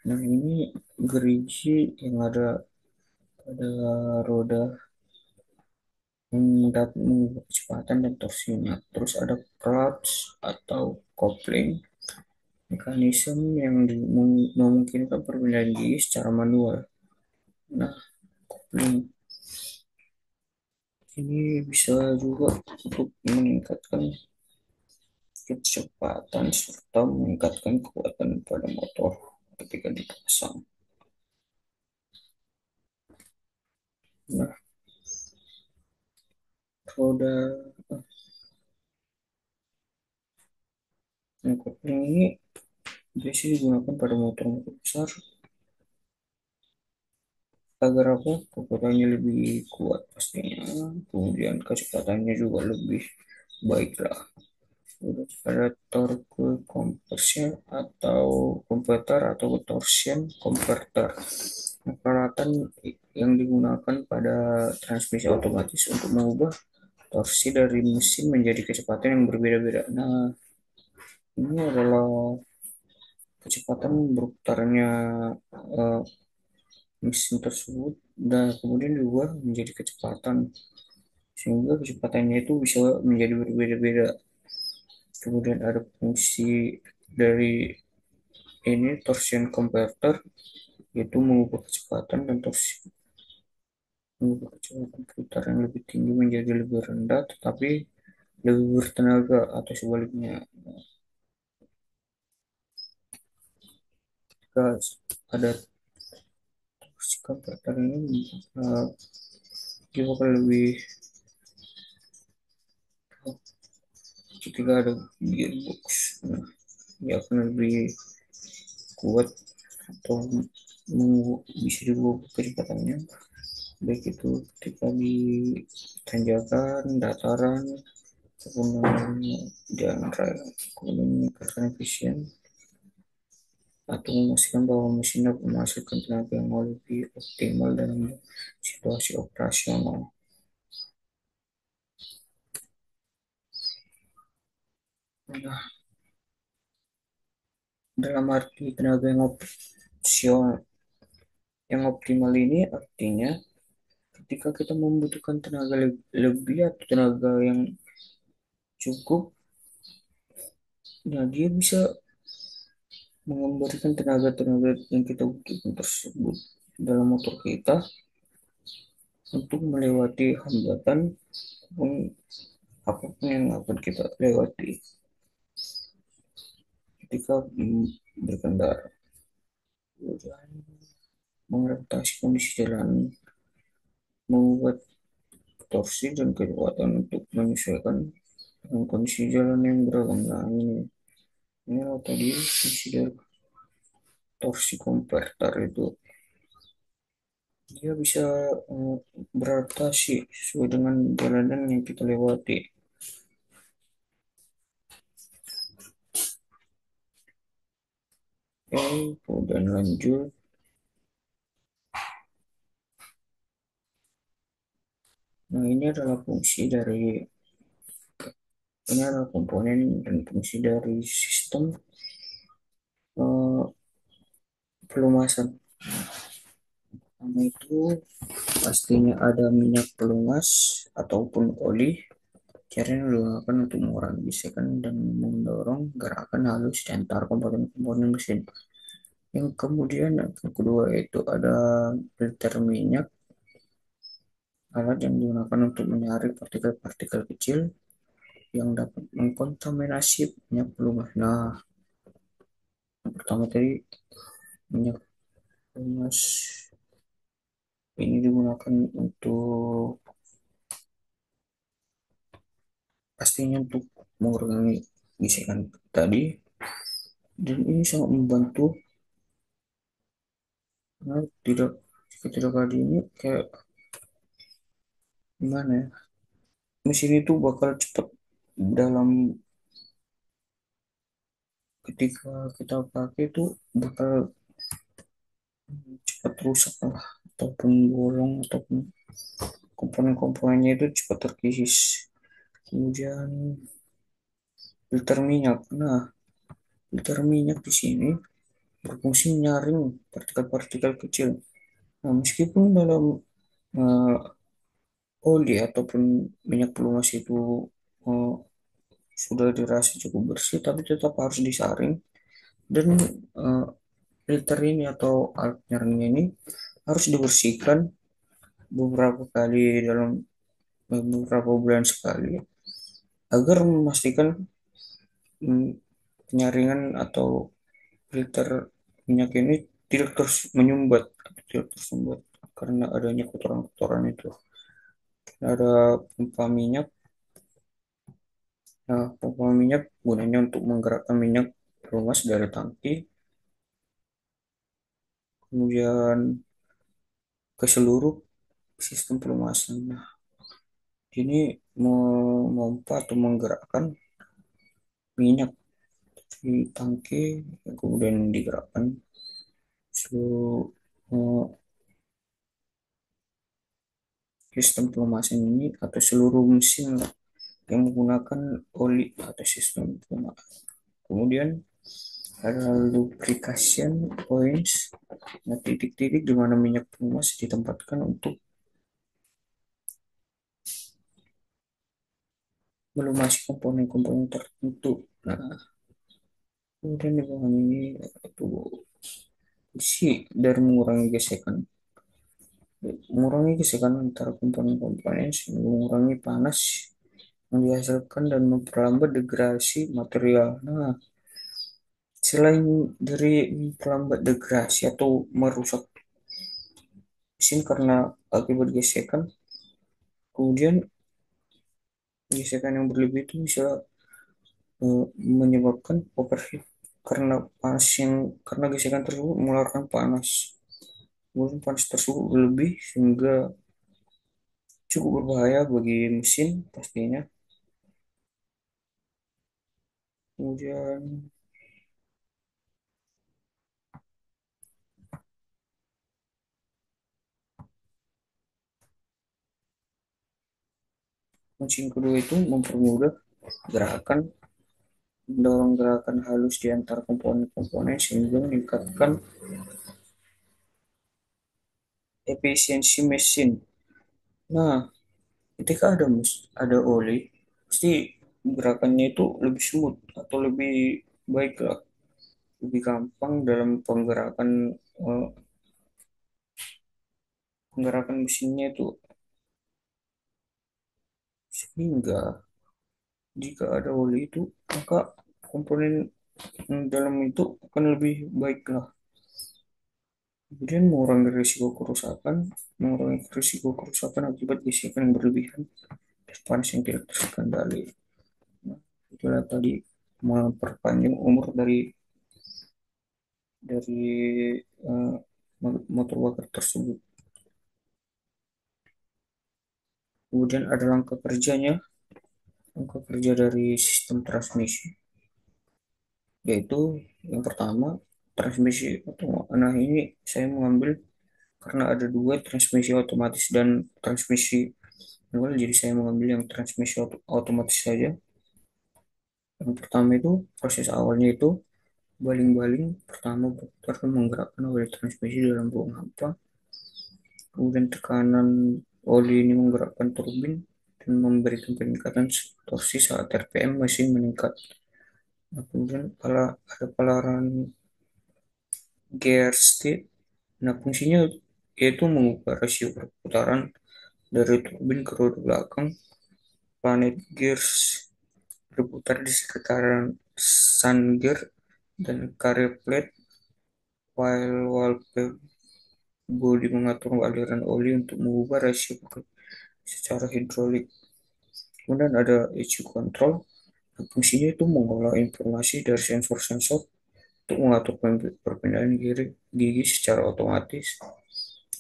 Speaker 2: Nah, ini gerigi yang ada pada roda yang dapat mengubah kecepatan dan torsinya. Terus ada clutch atau coupling, mekanisme yang memungkinkan perpindahan gigi secara manual. Nah, coupling Ini bisa juga untuk meningkatkan kecepatan serta meningkatkan kekuatan pada motor ketika dipasang. Nah, roda kopling ini biasanya digunakan pada motor-motor besar agar apa? Kekuatannya lebih kuat pastinya, kemudian kecepatannya juga lebih baik lah. Udah pada torque conversion atau converter atau torsion converter. Nah, peralatan yang digunakan pada transmisi otomatis untuk mengubah torsi dari mesin menjadi kecepatan yang berbeda-beda. Nah, ini adalah kecepatan berputarnya eh, mesin tersebut dan kemudian diubah menjadi kecepatan sehingga kecepatannya itu bisa menjadi berbeda-beda. Kemudian ada fungsi dari ini torsion converter yaitu mengubah kecepatan dan torsi mengubah kecepatan putar yang lebih tinggi menjadi lebih rendah tetapi lebih bertenaga atau sebaliknya. Jika ada torsi converter ini dia bakal lebih ketika ada gearbox, nah, dia akan lebih kuat atau bisa diubah kecepatannya baik itu ketika di tanjakan, dataran, ataupun jalan raya, kemudian meningkatkan efisien atau memastikan bahwa mesin dapat menghasilkan tenaga yang lebih optimal dalam situasi operasional. Nah, dalam arti tenaga yang optimal ini artinya ketika kita membutuhkan tenaga lebih atau tenaga yang cukup, nah dia bisa memberikan tenaga-tenaga yang kita butuhkan tersebut dalam motor kita untuk melewati hambatan pun apapun yang akan kita lewati ketika berkendara. Kemudian mengadaptasi kondisi jalan, membuat torsi dan kekuatan untuk menyesuaikan dengan kondisi jalan yang beragam. Nah, ini tadi fungsi dari torsi converter itu dia bisa eh, beradaptasi sesuai dengan jalanan yang kita lewati. Kemudian lanjut. Nah, ini adalah komponen dan fungsi dari sistem eh, pelumasan. Pertama itu pastinya ada minyak pelumas ataupun oli. Caranya digunakan untuk mengurangi gesekan dan mendorong gerakan halus di antara komponen-komponen mesin. Yang kemudian yang kedua itu ada filter minyak, alat yang digunakan untuk menyaring partikel-partikel kecil yang dapat mengkontaminasi minyak pelumas. Nah, yang pertama tadi minyak pelumas ini digunakan untuk pastinya untuk mengurangi gesekan tadi dan ini sangat membantu karena tidak kali ini kayak gimana ya, mesin itu bakal cepat dalam ketika kita pakai itu bakal cepat rusak lah ataupun bolong ataupun komponen-komponennya itu cepat terkikis. Kemudian filter minyak. Nah, filter minyak di sini berfungsi menyaring partikel-partikel kecil. Nah, meskipun dalam eh, oli ataupun minyak pelumas itu eh, sudah dirasa cukup bersih, tapi tetap harus disaring dan eh, filter ini atau alat nyaringnya ini harus dibersihkan beberapa kali dalam beberapa bulan sekali agar memastikan mm, penyaringan atau filter minyak ini tidak terus menyumbat, tidak tersumbat karena adanya kotoran-kotoran itu. Ada pompa minyak. Nah, pompa minyak gunanya untuk menggerakkan minyak pelumas dari tangki, kemudian ke seluruh sistem pelumasan. Nah, ini memompa atau menggerakkan minyak di tangki, kemudian digerakkan seluruh sistem pelumasan ini atau seluruh mesin lah, yang menggunakan oli atau sistem pelumasan. Kemudian ada lubrication points, nah titik-titik di mana minyak pelumas ditempatkan untuk melumasi komponen-komponen tertentu. Nah, kemudian di bagian ini itu fungsi dari mengurangi gesekan antara komponen-komponen sehingga mengurangi panas yang dihasilkan dan memperlambat degradasi material. Nah, selain dari memperlambat degradasi atau merusak mesin karena akibat gesekan, kemudian gesekan yang berlebih itu bisa menyebabkan overheat karena gesekan tersebut mengeluarkan panas. Kemudian panas tersebut berlebih sehingga cukup berbahaya bagi mesin pastinya. Kemudian fungsi yang kedua itu mempermudah gerakan, mendorong gerakan halus di antara komponen-komponen sehingga meningkatkan efisiensi mesin. Nah, ketika ada oli, pasti gerakannya itu lebih smooth atau lebih baik lah, lebih gampang dalam eh, penggerakan mesinnya itu, sehingga jika ada oli itu maka komponen dalam itu akan lebih baik lah. Kemudian mengurangi risiko kerusakan akibat gesekan yang berlebihan dan panas yang tidak terkendali. Nah, itulah tadi memperpanjang umur dari eh, motor bakar tersebut. Kemudian ada langkah kerja dari sistem transmisi, yaitu yang pertama transmisi otomatis. Nah, ini saya mengambil karena ada dua transmisi otomatis dan transmisi manual, jadi saya mengambil yang transmisi otomatis saja. Yang pertama itu proses awalnya itu baling-baling pertama berputar dan menggerakkan oli transmisi dalam buang hampa. Kemudian tekanan oli ini menggerakkan turbin dan memberikan peningkatan torsi saat RPM mesin meningkat. Nah, kemudian ada palaran gear state. Nah, fungsinya yaitu mengubah rasio perputaran dari turbin ke roda belakang. Planet gears berputar di sekitaran sun gear dan carrier plate, while valve bodi mengatur aliran oli untuk mengubah rasio secara hidrolik. Kemudian ada ECU control. Fungsinya itu mengolah informasi dari sensor-sensor untuk mengatur perpindahan gigi secara otomatis.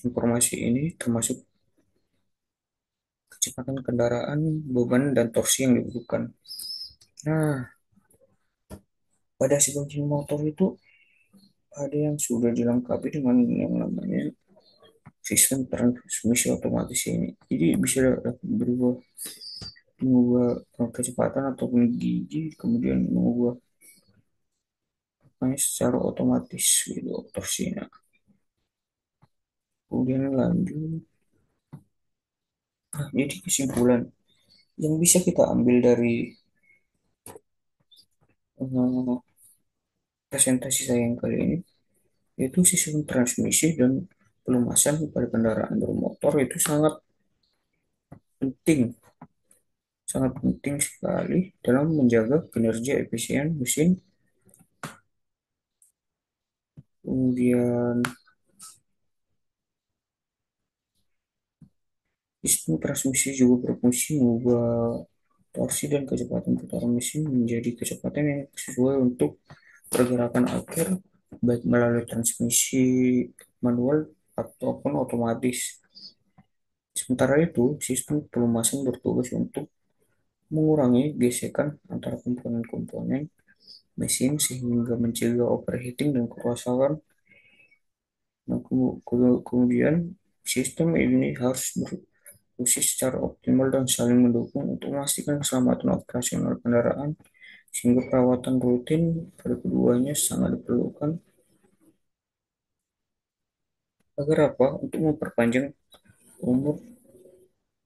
Speaker 2: Informasi ini termasuk kecepatan kendaraan, beban, dan torsi yang dibutuhkan. Nah, pada sebagian motor itu ada yang sudah dilengkapi dengan yang namanya sistem transmisi otomatis ini. Jadi bisa berubah mengubah kecepatan ataupun gigi, kemudian mengubah secara otomatis gitu torsinya. Kemudian lanjut. Nah, jadi kesimpulan yang bisa kita ambil dari eh, presentasi saya yang kali ini, yaitu sistem transmisi dan pelumasan pada kendaraan bermotor itu sangat penting sangat penting sekali dalam menjaga kinerja efisien mesin. Kemudian sistem transmisi juga berfungsi mengubah torsi dan kecepatan putaran mesin menjadi kecepatan yang sesuai untuk pergerakan akhir, baik melalui transmisi manual ataupun otomatis. Sementara itu, sistem pelumasan bertugas untuk mengurangi gesekan antara komponen-komponen mesin sehingga mencegah overheating dan kerusakan. Nah, kemudian sistem ini harus berfungsi secara optimal dan saling mendukung untuk memastikan keselamatan operasional kendaraan, sehingga perawatan rutin pada keduanya sangat diperlukan agar apa? Untuk memperpanjang umur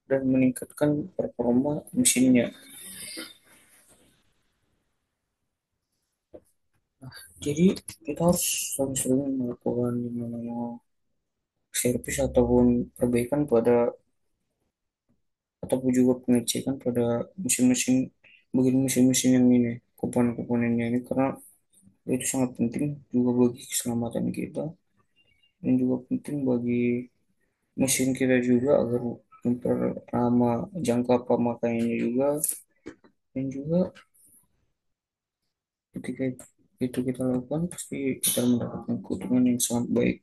Speaker 2: dan meningkatkan performa mesinnya. Jadi kita harus sering-sering melakukan yang namanya servis ataupun perbaikan pada ataupun juga pengecekan pada mesin-mesin bagian mesin-mesin yang ini, komponen-komponennya ini, karena itu sangat penting juga bagi keselamatan kita dan juga penting bagi mesin kita juga agar memperlama jangka pemakaiannya juga, dan juga ketika itu kita lakukan pasti kita mendapatkan keuntungan yang sangat baik.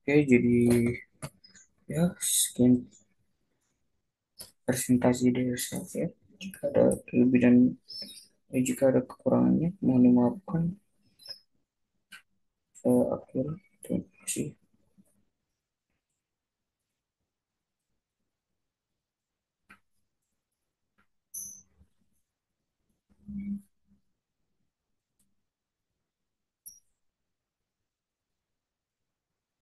Speaker 2: Oke, jadi ya sekian presentasi dari saya. Jika ada lebih dan jika ada kekurangannya mohon dimaafkan. Saya akhiri. Terima kasih.